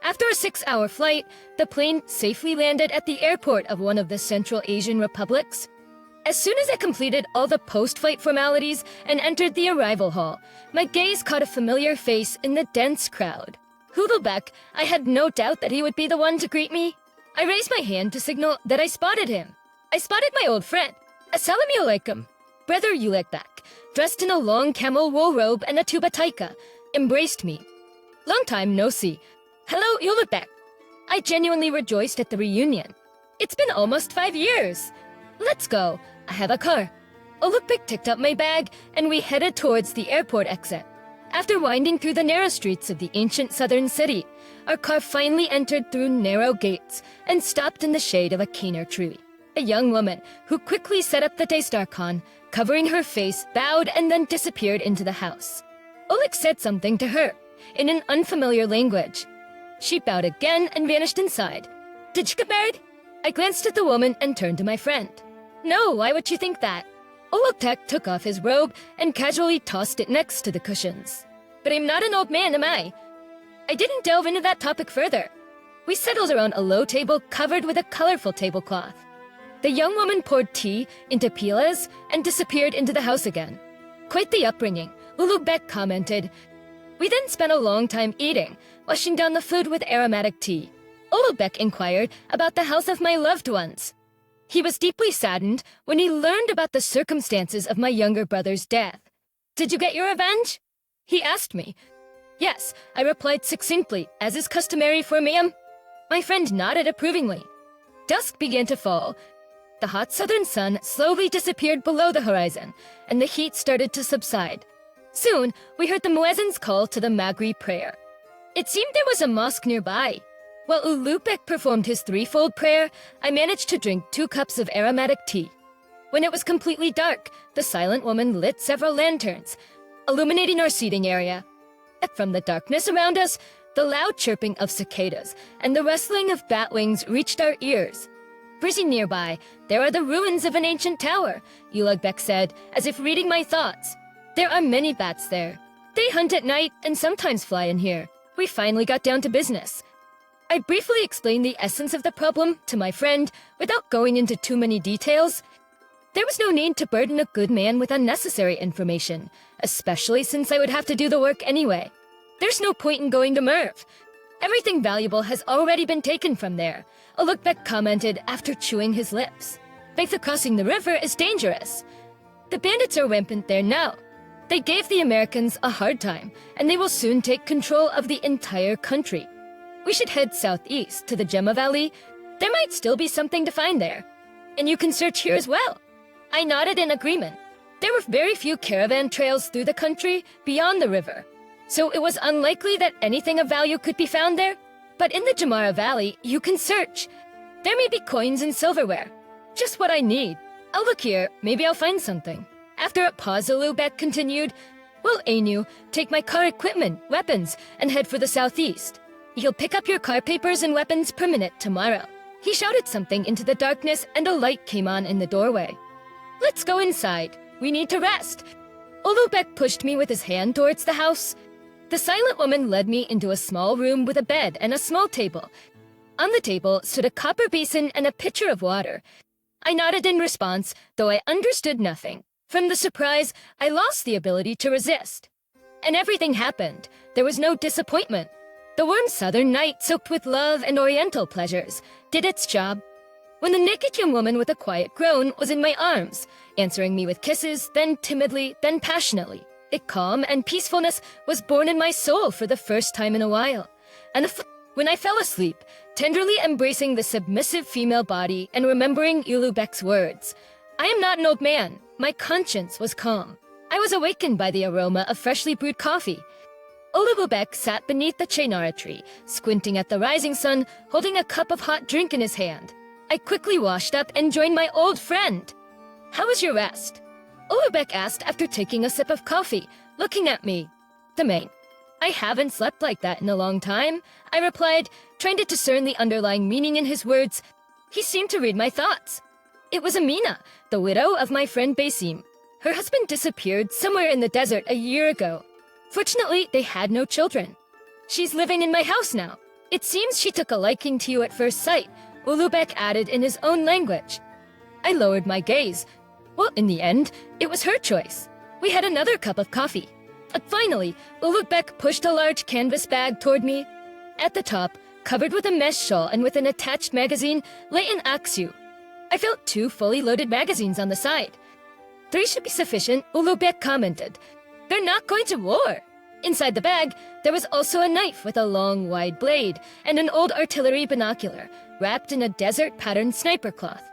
After a 6-hour flight, the plane safely landed at the airport of one of the Central Asian republics. As soon as I completed all the post-flight formalities and entered the arrival hall, my gaze caught a familiar face in the dense crowd. Hudelbeck, I had no doubt that he would be the one to greet me. I raised my hand to signal that I spotted him. I spotted my old friend, Assalamu alaikum. Brother Ulekbek, dressed in a long camel wool robe and a tuba taika, embraced me. Long time no see. Hello, Ulekbek. I genuinely rejoiced at the reunion. It's been almost 5 years. Let's go. I have a car. Ulekbek picked up my bag, and we headed towards the airport exit. After winding through the narrow streets of the ancient southern city, our car finally entered through narrow gates and stopped in the shade of a keener tree. A young woman, who quickly set up the Testarkhan, covering her face, bowed and then disappeared into the house. Oleg said something to her, in an unfamiliar language. She bowed again and vanished inside. Did you get married? I glanced at the woman and turned to my friend. No, why would you think that? Oloktek took off his robe and casually tossed it next to the cushions. But I'm not an old man, am I? I didn't delve into that topic further. We settled around a low table covered with a colorful tablecloth. The young woman poured tea into pilas and disappeared into the house again. Quite the upbringing, Ulubek commented. We then spent a long time eating, washing down the food with aromatic tea. Ulubek inquired about the health of my loved ones. He was deeply saddened when he learned about the circumstances of my younger brother's death. Did you get your revenge? He asked me. Yes, I replied succinctly, as is customary for me. My friend nodded approvingly. Dusk began to fall. The hot southern sun slowly disappeared below the horizon, and the heat started to subside. Soon, we heard the muezzin's call to the Maghrib prayer. It seemed there was a mosque nearby. While Ulubek performed his threefold prayer, I managed to drink 2 cups of aromatic tea. When it was completely dark, the silent woman lit several lanterns, illuminating our seating area. From the darkness around us, the loud chirping of cicadas and the rustling of bat wings reached our ears. Breezing nearby, there are the ruins of an ancient tower, Ulubek said, as if reading my thoughts. There are many bats there. They hunt at night and sometimes fly in here. We finally got down to business. I briefly explained the essence of the problem to my friend without going into too many details. There was no need to burden a good man with unnecessary information, especially since I would have to do the work anyway. There's no point in going to Merv. Everything valuable has already been taken from there, Ulubek commented after chewing his lips. Faith crossing the river is dangerous. The bandits are rampant there now. They gave the Americans a hard time, and they will soon take control of the entire country. We should head southeast to the Gemma Valley. There might still be something to find there. And you can search here as well. I nodded in agreement. There were very few caravan trails through the country beyond the river, so it was unlikely that anything of value could be found there. But in the Jamara Valley, you can search. There may be coins and silverware. Just what I need. I'll look here, maybe I'll find something. After a pause, Ulubek continued, Well, Ainu, take my car equipment, weapons, and head for the southeast. You'll pick up your car papers and weapons per minute tomorrow. He shouted something into the darkness and a light came on in the doorway. Let's go inside. We need to rest. Ulubek pushed me with his hand towards the house. The silent woman led me into a small room with a bed and a small table. On the table stood a copper basin and a pitcher of water. I nodded in response, though I understood nothing. From the surprise, I lost the ability to resist. And everything happened. There was no disappointment. The warm southern night, soaked with love and oriental pleasures, did its job. When the naked young woman with a quiet groan was in my arms, answering me with kisses, then timidly, then passionately, a calm and peacefulness was born in my soul for the first time in a while. And when I fell asleep, tenderly embracing the submissive female body and remembering Ulubek's words, I am not an old man. My conscience was calm. I was awakened by the aroma of freshly brewed coffee. Ulubek sat beneath the chenara tree, squinting at the rising sun, holding a cup of hot drink in his hand. I quickly washed up and joined my old friend. How was your rest? Ulubek asked after taking a sip of coffee, looking at me. The main. I haven't slept like that in a long time, I replied, trying to discern the underlying meaning in his words. He seemed to read my thoughts. It was Amina, the widow of my friend Basim. Her husband disappeared somewhere in the desert a year ago. Fortunately, they had no children. She's living in my house now. It seems she took a liking to you at first sight, Ulubek added in his own language. I lowered my gaze. Well, in the end, it was her choice. We had another cup of coffee. Finally, Ulubek pushed a large canvas bag toward me. At the top, covered with a mesh shawl and with an attached magazine, lay an aksu. I felt 2 fully loaded magazines on the side. 3 should be sufficient, Ulubek commented. They're not going to war. Inside the bag, there was also a knife with a long, wide blade and an old artillery binocular, wrapped in a desert-patterned sniper cloth.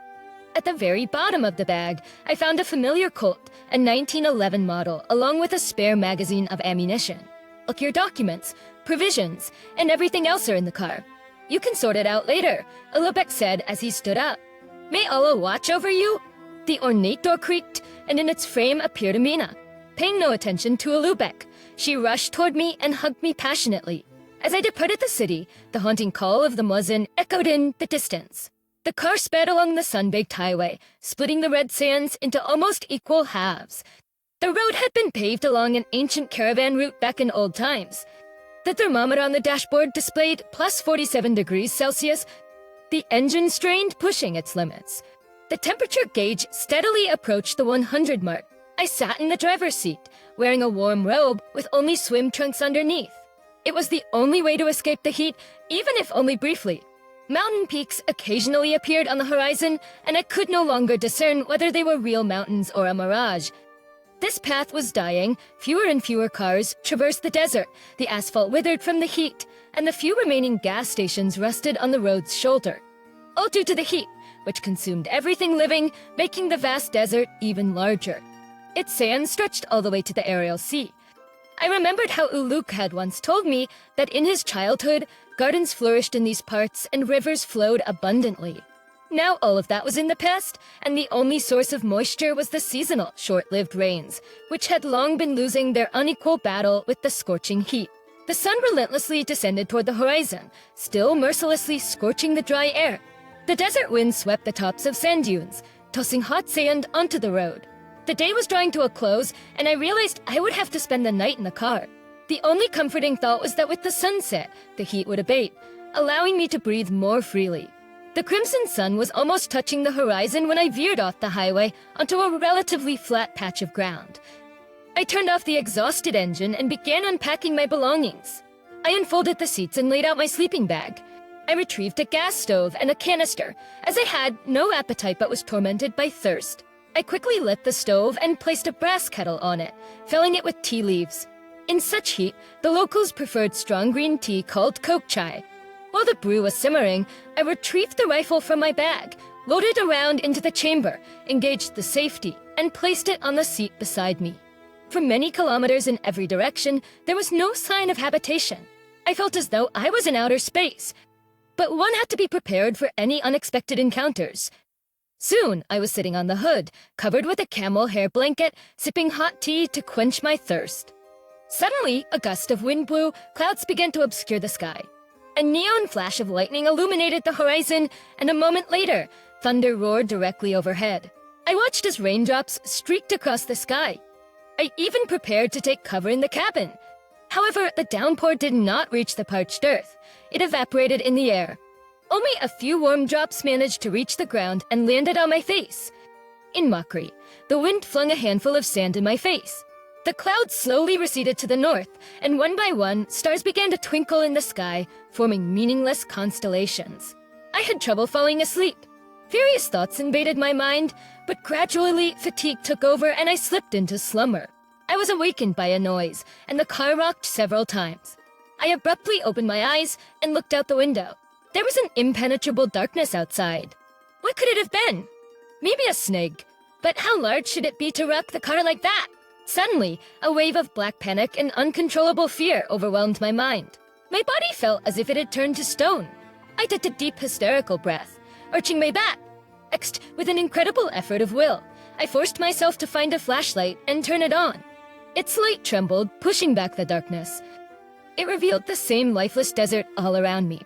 At the very bottom of the bag, I found a familiar Colt, a 1911 model, along with a spare magazine of ammunition. Look, your documents, provisions, and everything else are in the car. You can sort it out later, Ulubek said as he stood up. May Allah watch over you? The ornate door creaked, and in its frame appeared Amina. Paying no attention to Ulubek, she rushed toward me and hugged me passionately. As I departed the city, the haunting call of the muezzin echoed in the distance. The car sped along the sun-baked highway, splitting the red sands into almost equal halves. The road had been paved along an ancient caravan route back in old times. The thermometer on the dashboard displayed plus 47 degrees Celsius. The engine strained, pushing its limits. The temperature gauge steadily approached the 100 mark. I sat in the driver's seat, wearing a warm robe with only swim trunks underneath. It was the only way to escape the heat, even if only briefly. Mountain peaks occasionally appeared on the horizon, and I could no longer discern whether they were real mountains or a mirage. This path was dying, fewer and fewer cars traversed the desert, the asphalt withered from the heat, and the few remaining gas stations rusted on the road's shoulder. All due to the heat, which consumed everything living, making the vast desert even larger. Its sand stretched all the way to the Aerial Sea. I remembered how Uluk had once told me that in his childhood, gardens flourished in these parts and rivers flowed abundantly. Now all of that was in the past, and the only source of moisture was the seasonal, short-lived rains, which had long been losing their unequal battle with the scorching heat. The sun relentlessly descended toward the horizon, still mercilessly scorching the dry air. The desert wind swept the tops of sand dunes, tossing hot sand onto the road. The day was drawing to a close, and I realized I would have to spend the night in the car. The only comforting thought was that with the sunset, the heat would abate, allowing me to breathe more freely. The crimson sun was almost touching the horizon when I veered off the highway onto a relatively flat patch of ground. I turned off the exhausted engine and began unpacking my belongings. I unfolded the seats and laid out my sleeping bag. I retrieved a gas stove and a canister, as I had no appetite but was tormented by thirst. I quickly lit the stove and placed a brass kettle on it, filling it with tea leaves. In such heat, the locals preferred strong green tea called Coke chai. While the brew was simmering, I retrieved the rifle from my bag, loaded a round into the chamber, engaged the safety, and placed it on the seat beside me. For many kilometers in every direction, there was no sign of habitation. I felt as though I was in outer space, but one had to be prepared for any unexpected encounters. Soon, I was sitting on the hood, covered with a camel hair blanket, sipping hot tea to quench my thirst. Suddenly, a gust of wind blew, clouds began to obscure the sky. A neon flash of lightning illuminated the horizon, and a moment later, thunder roared directly overhead. I watched as raindrops streaked across the sky. I even prepared to take cover in the cabin. However, the downpour did not reach the parched earth. It evaporated in the air. Only a few warm drops managed to reach the ground and landed on my face. In mockery, the wind flung a handful of sand in my face. The clouds slowly receded to the north, and one by one, stars began to twinkle in the sky, forming meaningless constellations. I had trouble falling asleep. Various thoughts invaded my mind, but gradually fatigue took over and I slipped into slumber. I was awakened by a noise, and the car rocked several times. I abruptly opened my eyes and looked out the window. There was an impenetrable darkness outside. What could it have been? Maybe a snake. But how large should it be to rock the car like that? Suddenly, a wave of black panic and uncontrollable fear overwhelmed my mind. My body felt as if it had turned to stone. I took a deep hysterical breath, arching my back. Next, with an incredible effort of will, I forced myself to find a flashlight and turn it on. Its light trembled, pushing back the darkness. It revealed the same lifeless desert all around me.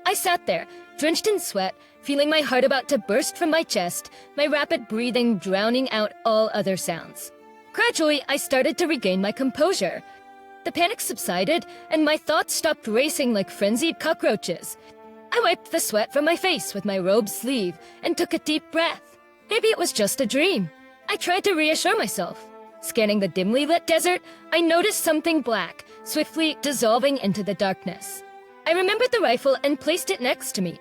I sat there, drenched in sweat, feeling my heart about to burst from my chest, my rapid breathing drowning out all other sounds. Gradually, I started to regain my composure. The panic subsided, and my thoughts stopped racing like frenzied cockroaches. I wiped the sweat from my face with my robe's sleeve and took a deep breath. Maybe it was just a dream. I tried to reassure myself. Scanning the dimly lit desert, I noticed something black, swiftly dissolving into the darkness. I remembered the rifle and placed it next to me.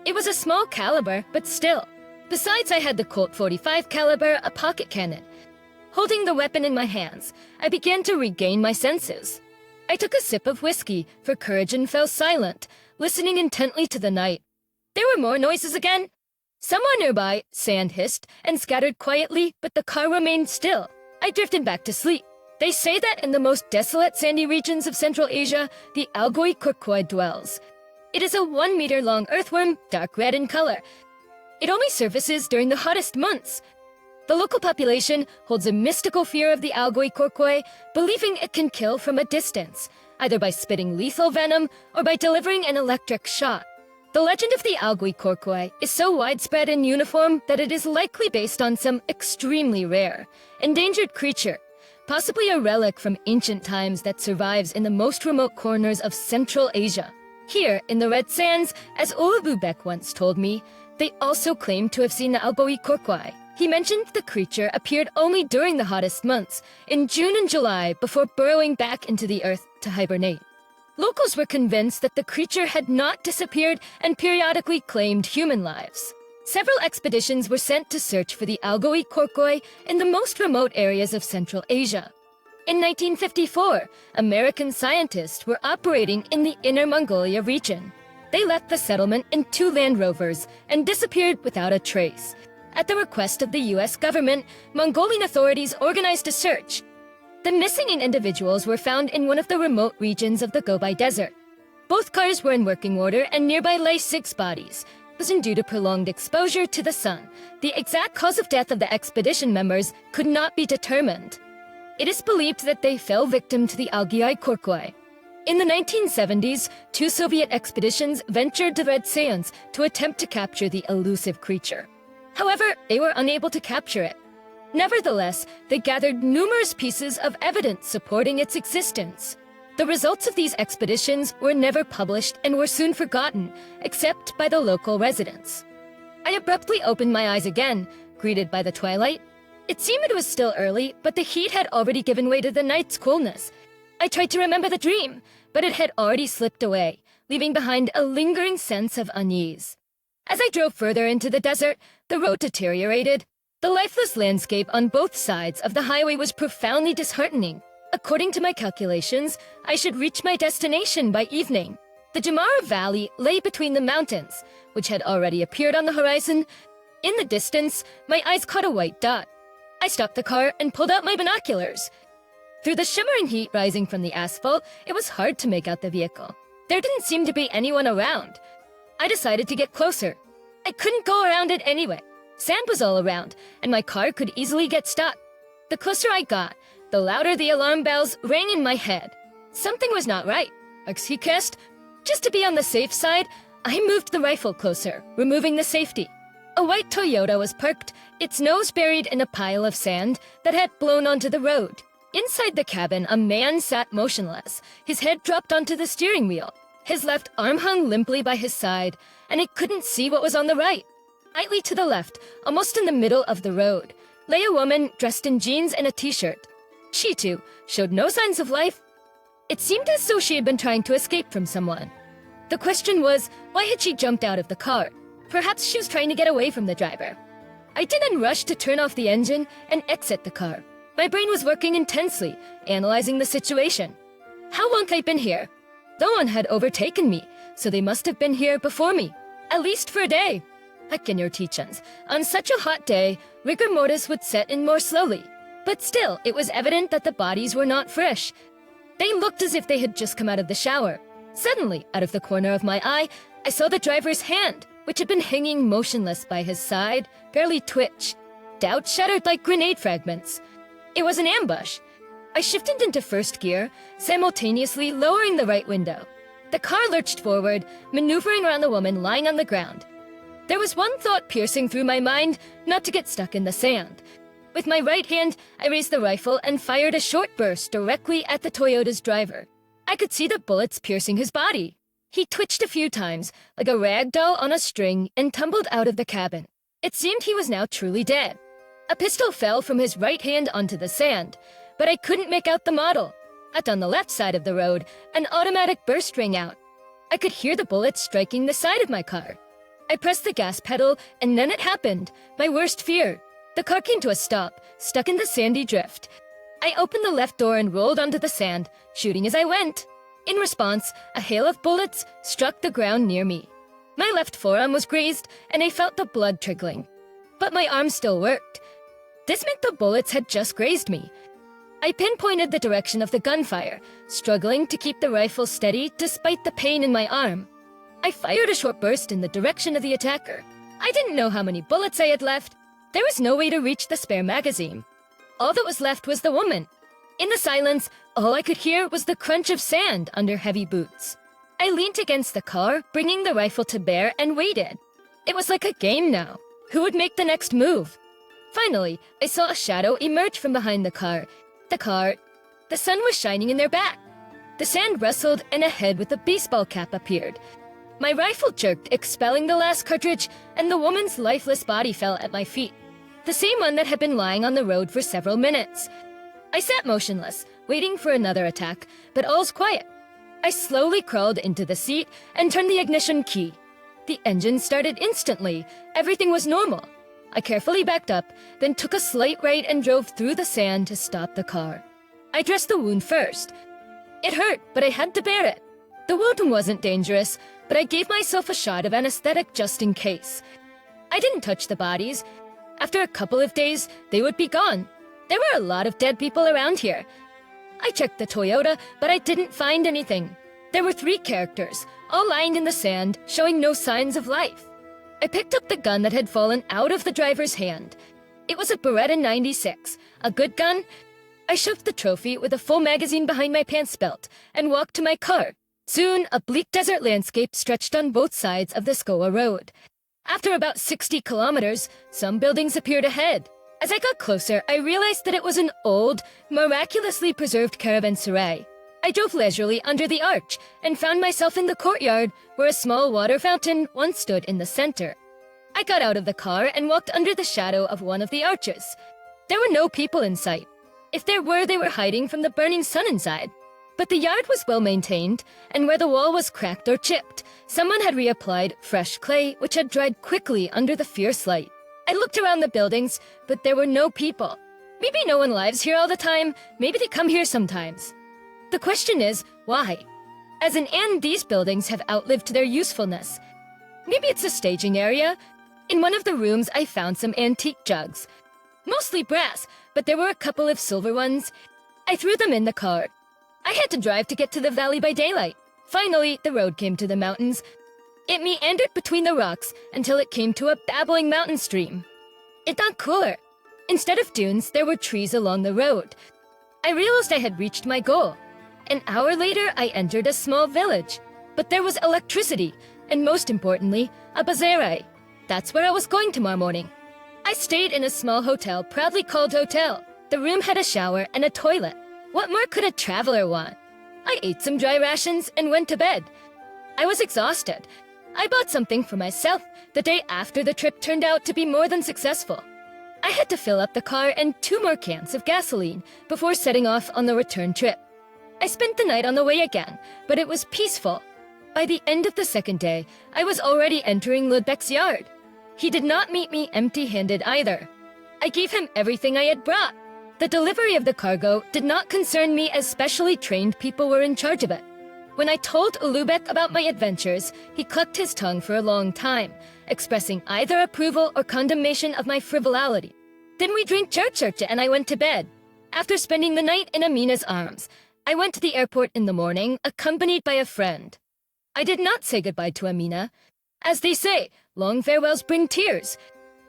It was a small caliber, but still. Besides, I had the Colt .45 caliber, a pocket cannon. Holding the weapon in my hands, I began to regain my senses. I took a sip of whiskey for courage and fell silent, listening intently to the night. There were more noises again. Somewhere nearby, sand hissed and scattered quietly, but the car remained still. I drifted back to sleep. They say that in the most desolate sandy regions of Central Asia, the Algoi Kurkoi dwells. It is a 1-meter-long earthworm, dark red in color. It only surfaces during the hottest months. The local population holds a mystical fear of the Algoi Kurkoi, believing it can kill from a distance, either by spitting lethal venom or by delivering an electric shock. The legend of the Algoi Kurkoi is so widespread and uniform that it is likely based on some extremely rare, endangered creature, possibly a relic from ancient times that survives in the most remote corners of Central Asia. Here, in the Red Sands, as Ulubek once told me, they also claim to have seen the Algoi Kurkoi. He mentioned the creature appeared only during the hottest months, in June and July, before burrowing back into the earth to hibernate. Locals were convinced that the creature had not disappeared and periodically claimed human lives. Several expeditions were sent to search for the Algoi Korkoi in the most remote areas of Central Asia. In 1954, American scientists were operating in the Inner Mongolia region. They left the settlement in 2 Land Rovers and disappeared without a trace. At the request of the US government, Mongolian authorities organized a search. The missing individuals were found in one of the remote regions of the Gobi Desert. Both cars were in working order and nearby lay 6 bodies. It wasn't due to prolonged exposure to the sun. The exact cause of death of the expedition members could not be determined. It is believed that they fell victim to the Algoi Korkoi. In the 1970s, 2 Soviet expeditions ventured to Red Sands to attempt to capture the elusive creature. However, they were unable to capture it. Nevertheless, they gathered numerous pieces of evidence supporting its existence. The results of these expeditions were never published and were soon forgotten, except by the local residents. I abruptly opened my eyes again, greeted by the twilight. It seemed it was still early, but the heat had already given way to the night's coolness. I tried to remember the dream, but it had already slipped away, leaving behind a lingering sense of unease. As I drove further into the desert, the road deteriorated. The lifeless landscape on both sides of the highway was profoundly disheartening. According to my calculations, I should reach my destination by evening. The Jamara Valley lay between the mountains, which had already appeared on the horizon. In the distance, my eyes caught a white dot. I stopped the car and pulled out my binoculars. Through the shimmering heat rising from the asphalt, it was hard to make out the vehicle. There didn't seem to be anyone around. I decided to get closer. I couldn't go around it anyway. Sand was all around, and my car could easily get stuck. The closer I got, the louder the alarm bells rang in my head. Something was not right. Just to be on the safe side, I moved the rifle closer, removing the safety. A white Toyota was parked, its nose buried in a pile of sand that had blown onto the road. Inside the cabin, a man sat motionless, his head dropped onto the steering wheel. His left arm hung limply by his side, and he couldn't see what was on the right. Slightly to the left, almost in the middle of the road, lay a woman dressed in jeans and a t-shirt. She, too, showed no signs of life. It seemed as though she had been trying to escape from someone. The question was, why had she jumped out of the car? Perhaps she was trying to get away from the driver. I didn't rush to turn off the engine and exit the car. My brain was working intensely, analyzing the situation. How long had I been here? No one had overtaken me, so they must have been here before me, at least for a day. Heck in your teachings. On such a hot day, rigor mortis would set in more slowly. But still, it was evident that the bodies were not fresh. They looked as if they had just come out of the shower. Suddenly, out of the corner of my eye, I saw the driver's hand, which had been hanging motionless by his side, barely twitch. Doubt shattered like grenade fragments. It was an ambush. I shifted into first gear, simultaneously lowering the right window. The car lurched forward, maneuvering around the woman lying on the ground. There was one thought piercing through my mind, not to get stuck in the sand. With my right hand, I raised the rifle and fired a short burst directly at the Toyota's driver. I could see the bullets piercing his body. He twitched a few times, like a rag doll on a string, and tumbled out of the cabin. It seemed he was now truly dead. A pistol fell from his right hand onto the sand, but I couldn't make out the model. Out on the left side of the road, an automatic burst rang out. I could hear the bullets striking the side of my car. I pressed the gas pedal, and then it happened, my worst fear. The car came to a stop, stuck in the sandy drift. I opened the left door and rolled onto the sand, shooting as I went. In response, a hail of bullets struck the ground near me. My left forearm was grazed, and I felt the blood trickling. But my arm still worked. This meant the bullets had just grazed me. I pinpointed the direction of the gunfire, struggling to keep the rifle steady despite the pain in my arm. I fired a short burst in the direction of the attacker. I didn't know how many bullets I had left. There was no way to reach the spare magazine. All that was left was the woman. In the silence, all I could hear was the crunch of sand under heavy boots. I leaned against the car, bringing the rifle to bear, and waited. It was like a game now. Who would make the next move? Finally, I saw a shadow emerge from behind the car. The sun was shining in their back. The sand rustled, and a head with a baseball cap appeared. My rifle jerked, expelling the last cartridge, and the woman's lifeless body fell at my feet. the same one that had been lying on the road for several minutes. I sat motionless, waiting for another attack, but all's quiet. I slowly crawled into the seat and turned the ignition key. The engine started instantly. Everything was normal. I carefully backed up, then took a slight right and drove through the sand to stop the car. I dressed the wound first. It hurt, but I had to bear it. The wound wasn't dangerous, but I gave myself a shot of anesthetic just in case. I didn't touch the bodies. After a couple of days, they would be gone. There were a lot of dead people around here. I checked the Toyota, but I didn't find anything. There were 3 characters, all lying in the sand, showing no signs of life. I picked up the gun that had fallen out of the driver's hand. It was a Beretta 96, a good gun. I shoved the trophy with a full magazine behind my pants belt and walked to my car. Soon, a bleak desert landscape stretched on both sides of the Scoa Road. After about 60 kilometers, some buildings appeared ahead. As I got closer, I realized that it was an old, miraculously preserved caravanserai. I drove leisurely under the arch and found myself in the courtyard where a small water fountain once stood in the center. I got out of the car and walked under the shadow of one of the arches. There were no people in sight. If there were, they were hiding from the burning sun inside. But the yard was well maintained, and where the wall was cracked or chipped, someone had reapplied fresh clay which had dried quickly under the fierce light. I looked around the buildings, but there were no people. Maybe no one lives here all the time, maybe they come here sometimes. The question is, why? As in, and these buildings have outlived their usefulness. Maybe it's a staging area. In one of the rooms, I found some antique jugs. Mostly brass, but there were a couple of silver ones. I threw them in the car. I had to drive to get to the valley by daylight. Finally, the road came to the mountains. It meandered between the rocks until it came to a babbling mountain stream. It got cooler. Instead of dunes, there were trees along the road. I realized I had reached my goal. An hour later, I entered a small village. But there was electricity, and most importantly, a bazaar. That's where I was going tomorrow morning. I stayed in a small hotel, proudly called Hotel. The room had a shower and a toilet. What more could a traveler want? I ate some dry rations and went to bed. I was exhausted. I bought something for myself. The day after the trip turned out to be more than successful. I had to fill up the car and 2 more cans of gasoline before setting off on the return trip. I spent the night on the way again, but it was peaceful. By the end of the second day, I was already entering Ludbeck's yard. He did not meet me empty-handed either. I gave him everything I had brought. The delivery of the cargo did not concern me, as specially trained people were in charge of it. When I told Lubeck about my adventures, he clucked his tongue for a long time, expressing either approval or condemnation of my frivolity. Then we drank church and I went to bed. After spending the night in Amina's arms, I went to the airport in the morning, accompanied by a friend. I did not say goodbye to Amina. As they say, long farewells bring tears.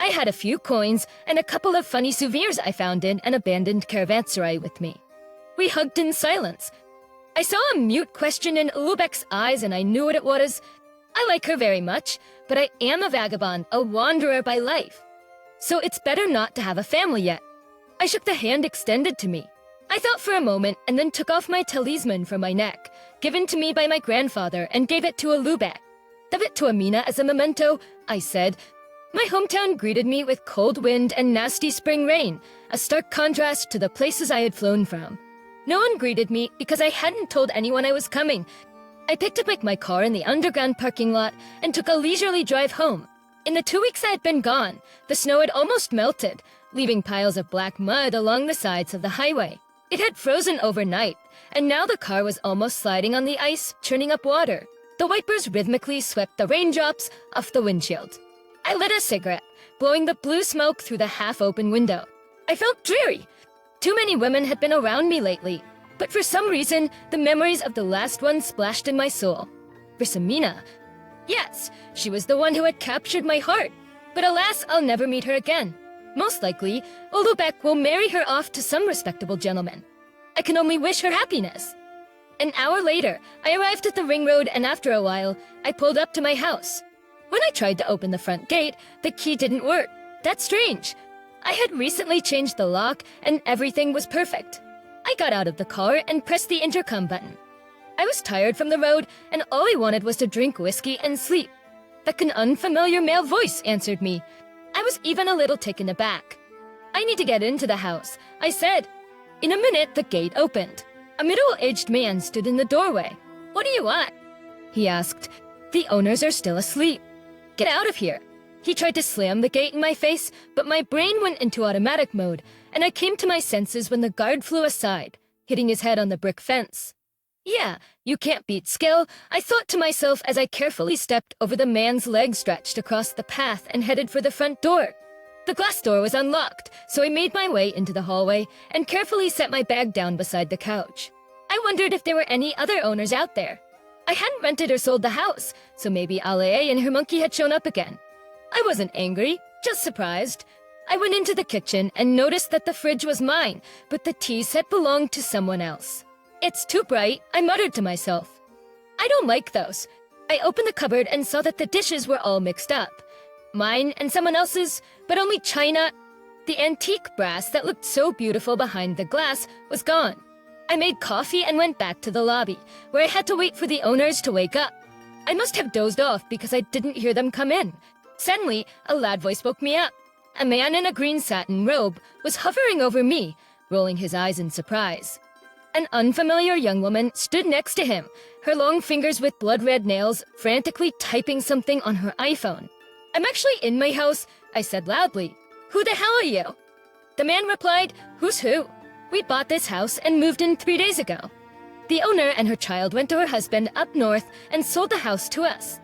I had a few coins and a couple of funny souvenirs I found in an abandoned caravanserai with me. We hugged in silence. I saw a mute question in Lubeck's eyes and I knew what it was. I like her very much, but I am a vagabond, a wanderer by life. So it's better not to have a family yet. I shook the hand extended to me. I thought for a moment and then took off my talisman from my neck, given to me by my grandfather, and gave it to a Lubeck. Give it to Amina as a memento, I said. My hometown greeted me with cold wind and nasty spring rain, a stark contrast to the places I had flown from. No one greeted me because I hadn't told anyone I was coming. I picked up my car in the underground parking lot and took a leisurely drive home. In the 2 weeks I had been gone, the snow had almost melted, leaving piles of black mud along the sides of the highway. It had frozen overnight, and now the car was almost sliding on the ice, churning up water. The wipers rhythmically swept the raindrops off the windshield. I lit a cigarette, blowing the blue smoke through the half-open window. I felt dreary. Too many women had been around me lately, but for some reason, the memories of the last one splashed in my soul. Brisamina. Yes, she was the one who had captured my heart, but alas, I'll never meet her again. Most likely, Lubeck will marry her off to some respectable gentleman. I can only wish her happiness. An hour later, I arrived at the ring road, and after a while, I pulled up to my house. When I tried to open the front gate, the key didn't work. That's strange. I had recently changed the lock, and everything was perfect. I got out of the car and pressed the intercom button. I was tired from the road, and all I wanted was to drink whiskey and sleep. An unfamiliar male voice answered me. I was even a little taken aback. I need to get into the house, I said. In a minute, the gate opened. A middle-aged man stood in the doorway. What do you want? He asked. The owners are still asleep. Get out of here. He tried to slam the gate in my face, but my brain went into automatic mode, and I came to my senses when the guard flew aside, hitting his head on the brick fence. Yeah, you can't beat skill, I thought to myself as I carefully stepped over the man's leg stretched across the path and headed for the front door. The glass door was unlocked, so I made my way into the hallway and carefully set my bag down beside the couch. I wondered if there were any other owners out there. I hadn't rented or sold the house, so maybe Alea and her monkey had shown up again. I wasn't angry, just surprised. I went into the kitchen and noticed that the fridge was mine, but the tea set belonged to someone else. It's too bright, I muttered to myself. I don't like those. I opened the cupboard and saw that the dishes were all mixed up. Mine and someone else's, but only china. The antique brass that looked so beautiful behind the glass was gone. I made coffee and went back to the lobby, where I had to wait for the owners to wake up. I must have dozed off because I didn't hear them come in. Suddenly, a loud voice woke me up. A man in a green satin robe was hovering over me, rolling his eyes in surprise. An unfamiliar young woman stood next to him, her long fingers with blood-red nails frantically typing something on her iPhone. I'm actually in my house, I said loudly. Who the hell are you? The man replied, who's who? We bought this house and moved in 3 days ago. The owner and her child went to her husband up north and sold the house to us.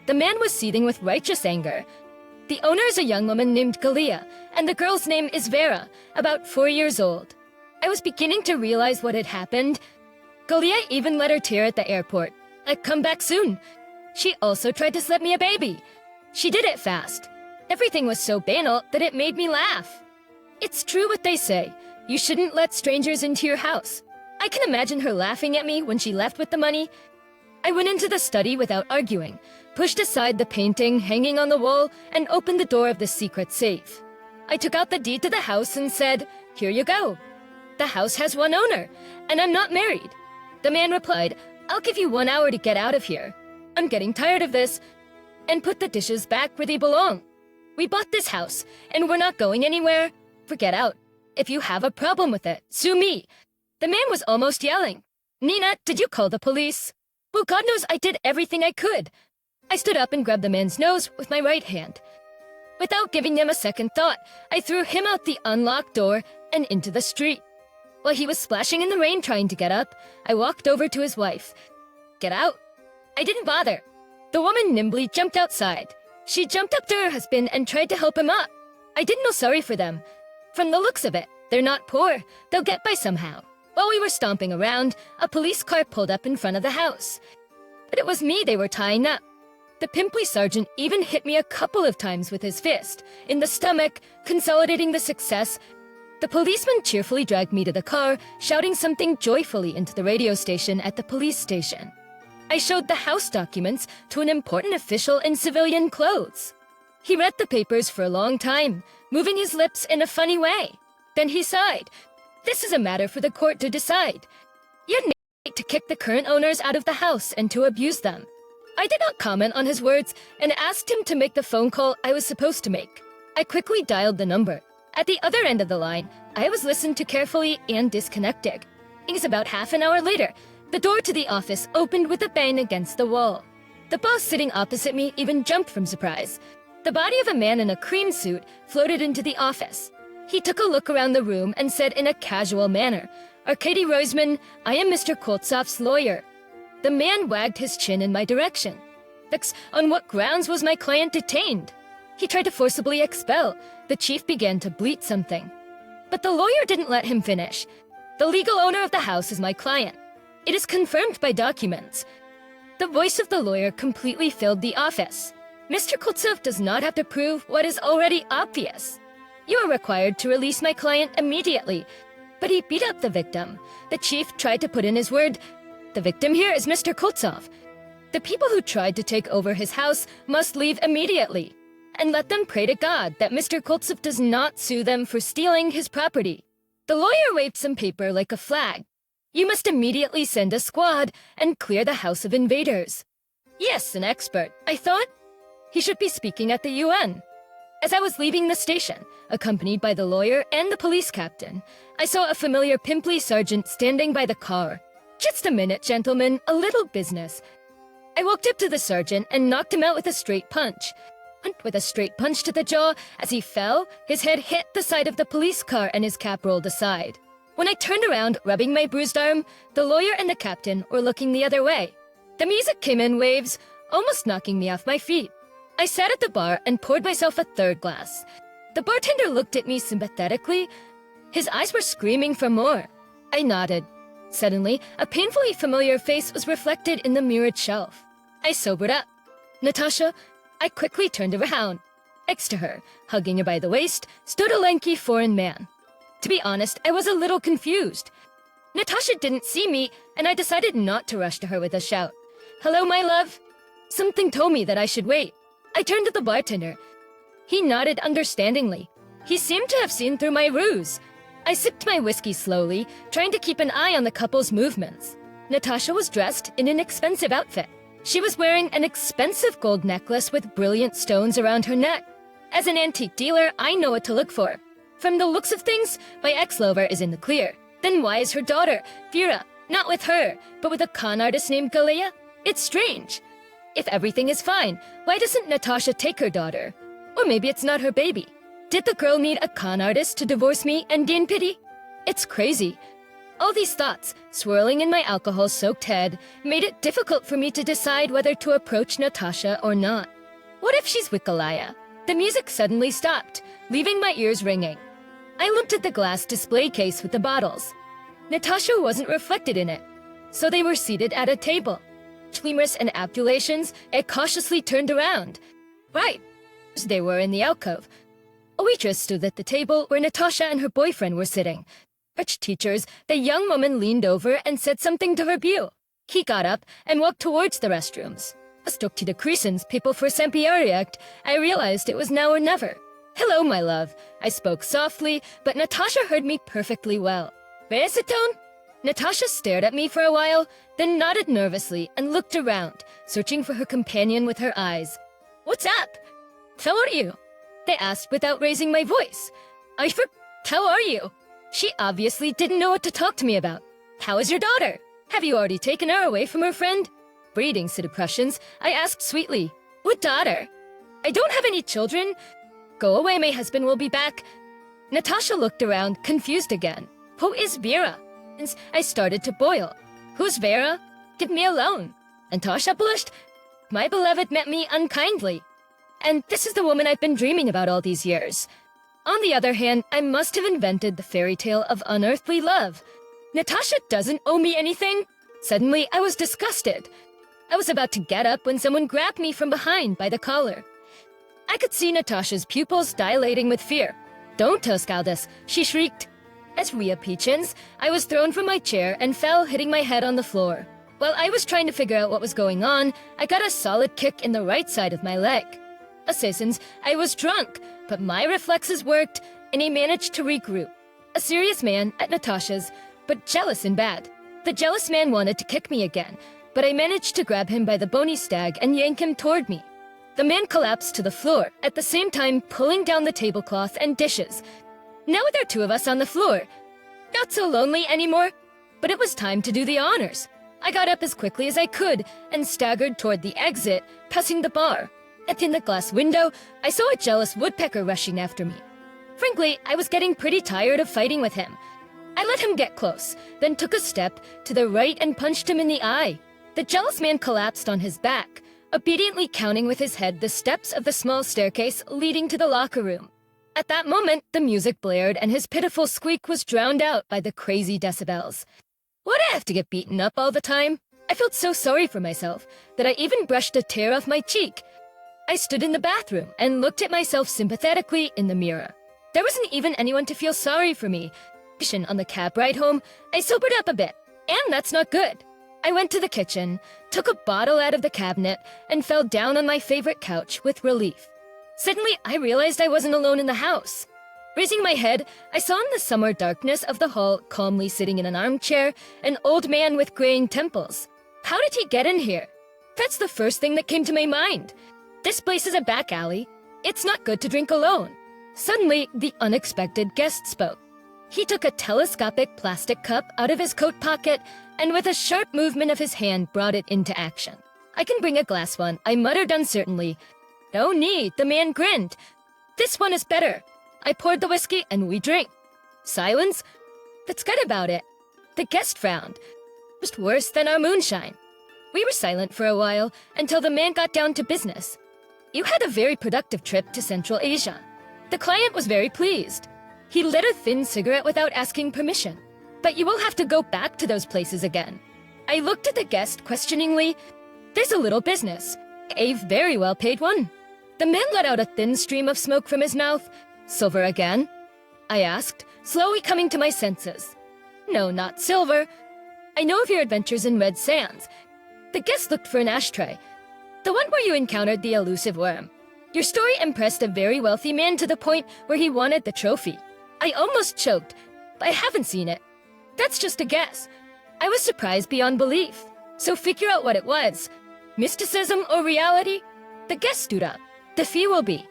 The man was seething with righteous anger. The owner is a young woman named Galia, and the girl's name is Vera, about 4 years old. I was beginning to realize what had happened. Galia even let her tear at the airport. I'd come back soon. She also tried to slip me a baby. She did it fast. Everything was so banal that it made me laugh. It's true what they say. You shouldn't let strangers into your house. I can imagine her laughing at me when she left with the money. I went into the study without arguing, pushed aside the painting hanging on the wall, and opened the door of the secret safe. I took out the deed to the house and said, here you go. The house has one owner, and I'm not married. The man replied, I'll give you 1 hour to get out of here. I'm getting tired of this, and put the dishes back where they belong. We bought this house, and we're not going anywhere. Forget out. If you have a problem with it, sue me. The man was almost yelling. Nina, did you call the police? Well, God knows I did everything I could. I stood up and grabbed the man's nose with my right hand. Without giving them a second thought, I threw him out the unlocked door and into the street. While he was splashing in the rain trying to get up, I walked over to his wife. Get out. I didn't bother. The woman nimbly jumped outside. She jumped up to her husband and tried to help him up. I didn't feel sorry for them. From the looks of it, they're not poor. They'll get by somehow. While we were stomping around, a police car pulled up in front of the house. But it was me they were tying up. The pimply sergeant even hit me a couple of times with his fist, in the stomach, consolidating the success. The policeman cheerfully dragged me to the car, shouting something joyfully into the radio station at the police station. I showed the house documents to an important official in civilian clothes. He read the papers for a long time, moving his lips in a funny way. Then he sighed. This is a matter for the court to decide. You're right to kick the current owners out of the house and to abuse them. I did not comment on his words and asked him to make the phone call I was supposed to make. I quickly dialed the number. At the other end of the line, I was listened to carefully and disconnected. It was about half an hour later. The door to the office opened with a bang against the wall. The boss sitting opposite me even jumped from surprise. The body of a man in a cream suit floated into the office. He took a look around the room and said in a casual manner, Arkady Roisman, I am Mr. Koltsov's lawyer. The man wagged his chin in my direction. On what grounds was my client detained? He tried to forcibly expel. The chief began to bleat something. But the lawyer didn't let him finish. The legal owner of the house is my client. It is confirmed by documents. The voice of the lawyer completely filled the office. Mr. Koltsov does not have to prove what is already obvious. You are required to release my client immediately. But he beat up the victim. The chief tried to put in his word. The victim here is Mr. Koltsov. The people who tried to take over his house must leave immediately. And let them pray to God that Mr. Koltsov does not sue them for stealing his property. The lawyer waved some paper like a flag. You must immediately send a squad and clear the house of invaders. Yes, an expert, I thought. He should be speaking at the UN. As I was leaving the station, accompanied by the lawyer and the police captain, I saw a familiar pimply sergeant standing by the car. "Just a minute, gentlemen, a little business." I walked up to the sergeant and knocked him out with a straight punch. With a straight punch to the jaw, as he fell, his head hit the side of the police car and his cap rolled aside. When I turned around, rubbing my bruised arm, the lawyer and the captain were looking the other way. The music came in waves, almost knocking me off my feet. I sat at the bar and poured myself a third glass. The bartender looked at me sympathetically. His eyes were screaming for more. I nodded. Suddenly, a painfully familiar face was reflected in the mirrored shelf. I sobered up. "Natasha." I quickly turned around. Next to her, hugging her by the waist, stood a lanky foreign man. To be honest, I was a little confused. Natasha didn't see me, and I decided not to rush to her with a shout. "Hello, my love." Something told me that I should wait. I turned to the bartender. He nodded understandingly. He seemed to have seen through my ruse. I sipped my whiskey slowly, trying to keep an eye on the couple's movements. Natasha was dressed in an expensive outfit. She was wearing an expensive gold necklace with brilliant stones around her neck. As an antique dealer, I know what to look for. From the looks of things, my ex-lover is in the clear. Then why is her daughter, Vera, not with her, but with a con artist named Galea? It's strange. If everything is fine, why doesn't Natasha take her daughter? Or maybe it's not her baby. Did the girl need a con artist to divorce me and gain pity? It's crazy. All these thoughts, swirling in my alcohol-soaked head, made it difficult for me to decide whether to approach Natasha or not. What if she's with Galea? The music suddenly stopped, leaving my ears ringing. I looked at the glass display case with the bottles. Natasha wasn't reflected in it, so they were seated at a table. Schleimers and abdulations, I cautiously turned around. Right, they were in the alcove. A waitress stood at the table where Natasha and her boyfriend were sitting. Rich teachers, the young woman leaned over and said something to her beau. He got up and walked towards the restrooms. Stuck to the Crescens, people for Sempiariact, I realized it was now or never. "Hello, my love." I spoke softly, but Natasha heard me perfectly well. "Recitone?" Natasha stared at me for a while, then nodded nervously and looked around, searching for her companion with her eyes. "What's up? How are you?" they asked without raising my voice. How are you?" She obviously didn't know what to talk to me about. "How is your daughter? Have you already taken her away from her friend?" Breeding to the Prussians, I asked sweetly, "What daughter?" "I don't have any children." "Go away, my husband will be back." Natasha looked around, confused again. "Who is Vera?" I started to boil. "Who's Vera? Get me alone." Natasha blushed. "My beloved met me unkindly. And this is the woman I've been dreaming about all these years." On the other hand, I must have invented the fairy tale of unearthly love. Natasha doesn't owe me anything. Suddenly, I was disgusted. I was about to get up when someone grabbed me from behind by the collar. I could see Natasha's pupils dilating with fear. "Don't tell this," she shrieked. As Rhea Peachins, I was thrown from my chair and fell, hitting my head on the floor. While I was trying to figure out what was going on, I got a solid kick in the right side of my leg. Assassins, I was drunk, but my reflexes worked, and I managed to regroup. A serious man at Natasha's, but jealous and bad. The jealous man wanted to kick me again, but I managed to grab him by the bony stag and yank him toward me. The man collapsed to the floor, at the same time pulling down the tablecloth and dishes. Now there are two of us on the floor. Not so lonely anymore, but it was time to do the honors. I got up as quickly as I could and staggered toward the exit, passing the bar. And in the glass window, I saw a jealous woodpecker rushing after me. Frankly, I was getting pretty tired of fighting with him. I let him get close, then took a step to the right and punched him in the eye. The jealous man collapsed on his back, obediently counting with his head the steps of the small staircase leading to the locker room. At that moment, the music blared and his pitiful squeak was drowned out by the crazy decibels. Why'd I have to get beaten up all the time? I felt so sorry for myself that I even brushed a tear off my cheek. I stood in the bathroom and looked at myself sympathetically in the mirror. There wasn't even anyone to feel sorry for me. On the cab ride home, I sobered up a bit, and that's not good. I went to the kitchen, took a bottle out of the cabinet, and fell down on my favorite couch with relief. Suddenly, I realized I wasn't alone in the house. Raising my head, I saw in the summer darkness of the hall, calmly sitting in an armchair, an old man with graying temples. How did he get in here? That's the first thing that came to my mind. This place is a back alley. It's not good to drink alone. Suddenly, the unexpected guest spoke. He took a telescopic plastic cup out of his coat pocket and with a sharp movement of his hand brought it into action. "I can bring a glass one," I muttered uncertainly. "No need," the man grinned. "This one is better." I poured the whiskey and we drank. Silence? That's good about it. The guest frowned. Just worse than our moonshine. We were silent for a while until the man got down to business. "You had a very productive trip to Central Asia." The client was very pleased. He lit a thin cigarette without asking permission. "But you will have to go back to those places again." I looked at the guest questioningly. "There's a little business. A very well-paid one." The man let out a thin stream of smoke from his mouth. "Silver again?" I asked, slowly coming to my senses. "No, not silver. I know of your adventures in Red Sands." The guest looked for an ashtray. "The one where you encountered the elusive worm. Your story impressed a very wealthy man to the point where he wanted the trophy." I almost choked, but I haven't seen it. That's just a guess. I was surprised beyond belief. "So figure out what it was. Mysticism or reality?" The guest stood up. "The fee will be."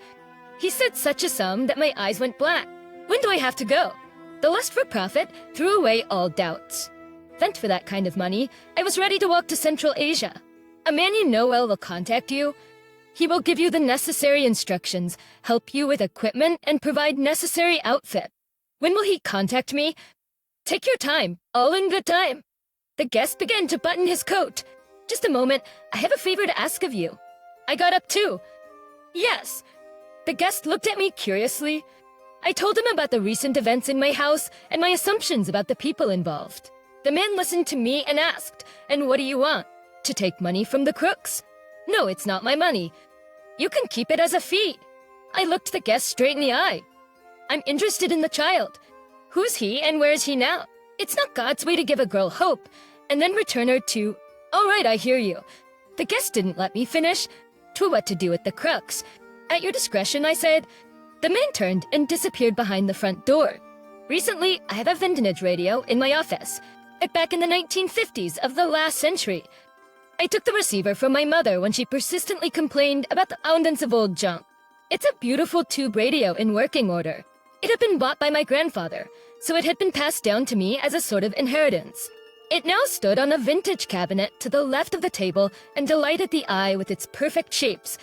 He said such a sum that my eyes went black. "When do I have to go?" The lust for profit threw away all doubts. Spent for that kind of money, I was ready to walk to Central Asia. A man you know well will contact you. He will give you the necessary instructions, help you with equipment, and provide necessary outfit. When will he contact me? Take your time, all in good time. The guest began to button his coat. "Just a moment, I have a favor to ask of you." I got up too. "Yes." The guest looked at me curiously. I told him about the recent events in my house and my assumptions about the people involved. The man listened to me and asked, "And what do you want? To take money from the crooks?" "No, it's not my money. You can keep it as a fee." I looked the guest straight in the eye. "I'm interested in the child. Who's he and where is he now? It's not God's way to give a girl hope and then return her to..." "All right, I hear you." The guest didn't let me finish. "To what to do with the crooks?" "At your discretion," I said. The man turned and disappeared behind the front door. "Recently, I have a vintage radio in my office. Back in the 1950s of the last century. I took the receiver from my mother when she persistently complained about the abundance of old junk. It's a beautiful tube radio in working order. It had been bought by my grandfather, so it had been passed down to me as a sort of inheritance. It now stood on a vintage cabinet to the left of the table and delighted the eye with its perfect shapes.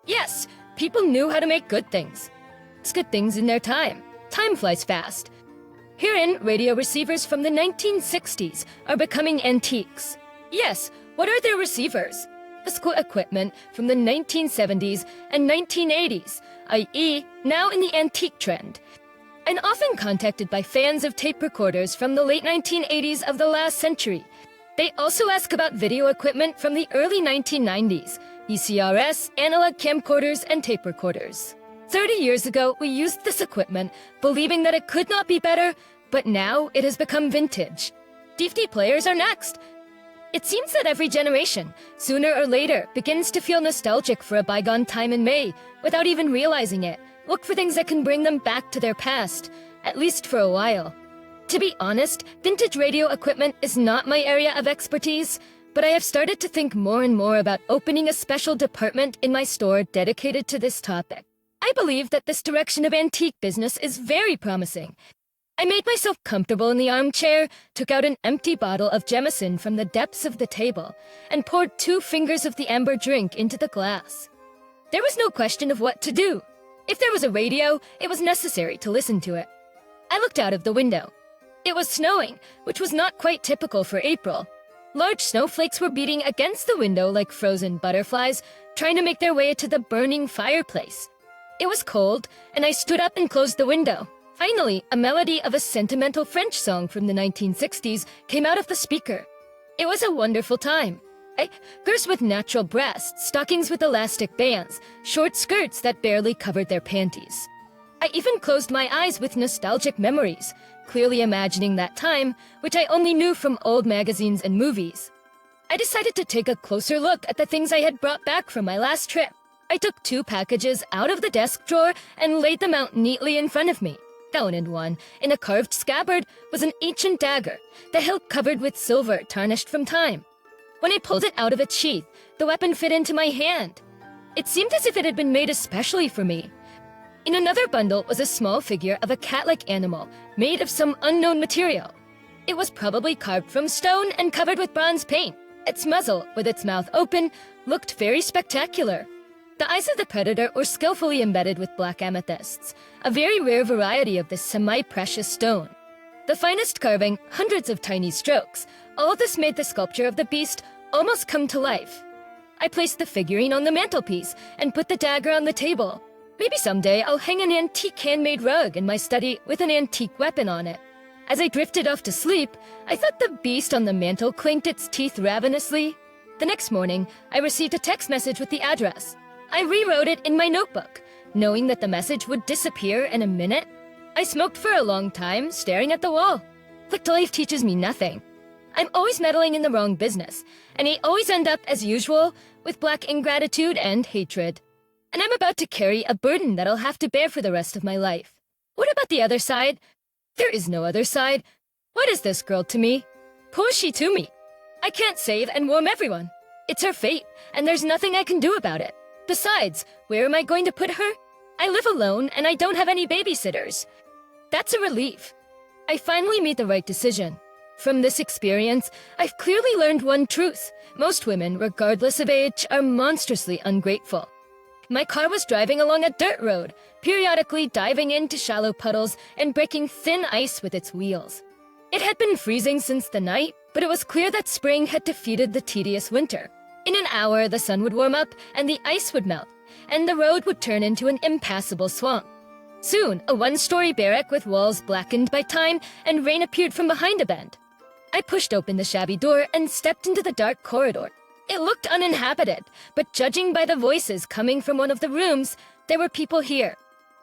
Yes, people knew how to make good things. It's good things in their time. Time flies fast. Herein, radio receivers from the 1960s are becoming antiques. Yes, what are their receivers? Physical equipment from the 1970s and 1980s, i.e., now in the antique trend. I'm often contacted by fans of tape recorders from the late 1980s of the last century. They also ask about video equipment from the early 1990s, VCRs, analog camcorders, and tape recorders. 30 years ago, we used this equipment, believing that it could not be better, but now it has become vintage. DVD players are next. It seems that every generation, sooner or later, begins to feel nostalgic for a bygone time in May, without even realizing it. Look for things that can bring them back to their past, at least for a while. To be honest, vintage radio equipment is not my area of expertise, but I have started to think more and more about opening a special department in my store dedicated to this topic. I believe that this direction of antique business is very promising. I made myself comfortable in the armchair, took out an empty bottle of Jameson from the depths of the table, and poured 2 fingers of the amber drink into the glass. There was no question of what to do. If there was a radio, it was necessary to listen to it. I looked out of the window. It was snowing, which was not quite typical for April. Large snowflakes were beating against the window like frozen butterflies, trying to make their way to the burning fireplace. It was cold, and I stood up and closed the window. Finally, a melody of a sentimental French song from the 1960s came out of the speaker. It was a wonderful time. Girls with natural breasts, stockings with elastic bands, short skirts that barely covered their panties. I even closed my eyes with nostalgic memories, clearly imagining that time, which I only knew from old magazines and movies. I decided to take a closer look at the things I had brought back from my last trip. I took 2 packages out of the desk drawer and laid them out neatly in front of me. Down in one, in a carved scabbard, was an ancient dagger, the hilt covered with silver tarnished from time. When I pulled it out of its sheath, the weapon fit into my hand. It seemed as if it had been made especially for me. In another bundle was a small figure of a cat-like animal made of some unknown material. It was probably carved from stone and covered with bronze paint. Its muzzle, with its mouth open, looked very spectacular. The eyes of the predator were skillfully embedded with black amethysts, a very rare variety of this semi-precious stone. The finest carving, hundreds of tiny strokes, all of this made the sculpture of the beast almost come to life. I placed the figurine on the mantelpiece and put the dagger on the table. Maybe someday I'll hang an antique handmade rug in my study with an antique weapon on it. As I drifted off to sleep, I thought the beast on the mantel clinked its teeth ravenously. The next morning, I received a text message with the address. I rewrote it in my notebook, knowing that the message would disappear in a minute. I smoked for a long time, staring at the wall. But life teaches me nothing. I'm always meddling in the wrong business, and I always end up, as usual, with black ingratitude and hatred. And I'm about to carry a burden that I'll have to bear for the rest of my life. What about the other side? There is no other side. What is this girl to me? Who is she to me? I can't save and warm everyone. It's her fate, and there's nothing I can do about it. Besides, where am I going to put her? I live alone, and I don't have any babysitters. That's a relief. I finally made the right decision. From this experience, I've clearly learned one truth. Most women, regardless of age, are monstrously ungrateful. My car was driving along a dirt road, periodically diving into shallow puddles and breaking thin ice with its wheels. It had been freezing since the night, but it was clear that spring had defeated the tedious winter. In an hour, the sun would warm up and the ice would melt, and the road would turn into an impassable swamp. Soon, a one-story barrack with walls blackened by time and rain appeared from behind a bend. I pushed open the shabby door and stepped into the dark corridor. It looked uninhabited, but judging by the voices coming from one of the rooms, there were people here.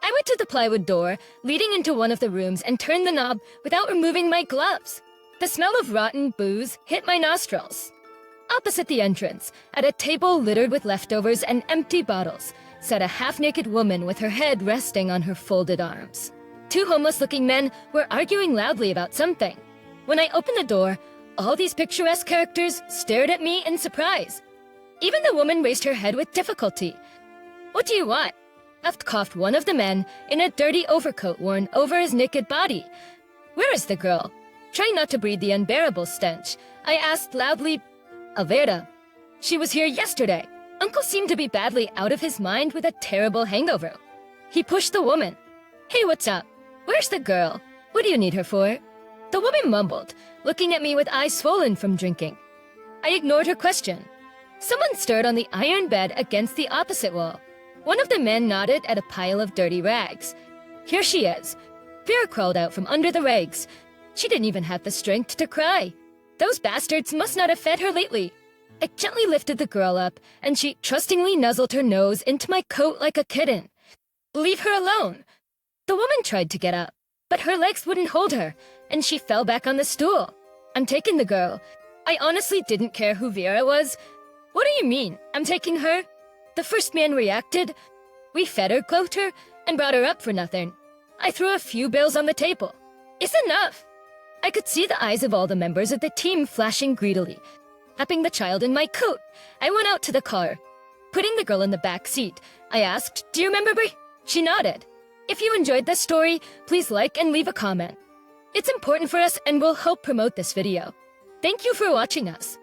I went to the plywood door, leading into one of the rooms, and turned the knob without removing my gloves. The smell of rotten booze hit my nostrils. Opposite the entrance, at a table littered with leftovers and empty bottles, sat a half-naked woman with her head resting on her folded arms. Two homeless-looking men were arguing loudly about something. When I opened the door, all these picturesque characters stared at me in surprise. Even the woman raised her head with difficulty. "What do you want?" coughed one of the men in a dirty overcoat worn over his naked body. "Where is the girl?" Trying not to breathe the unbearable stench, I asked loudly, "Alverda. She was here yesterday." Uncle seemed to be badly out of his mind with a terrible hangover. He pushed the woman. "Hey, what's up? Where's the girl? What do you need her for?" The woman mumbled, looking at me with eyes swollen from drinking. I ignored her question. Someone stirred on the iron bed against the opposite wall. One of the men nodded at a pile of dirty rags. "Here she is." Fear crawled out from under the rags. She didn't even have the strength to cry. Those bastards must not have fed her lately. I gently lifted the girl up, and she trustingly nuzzled her nose into my coat like a kitten. "Leave her alone." The woman tried to get up, but her legs wouldn't hold her, and she fell back on the stool. "I'm taking the girl." I honestly didn't care who Vera was. "What do you mean, I'm taking her?" The first man reacted. "We fed her, clothed her, and brought her up for nothing." I threw a few bills on the table. "It's enough." I could see the eyes of all the members of the team flashing greedily. Tapping the child in my coat, I went out to the car. Putting the girl in the back seat, I asked, "Do you remember Brie?" She nodded. If you enjoyed this story, please like and leave a comment. It's important for us and will help promote this video. Thank you for watching us.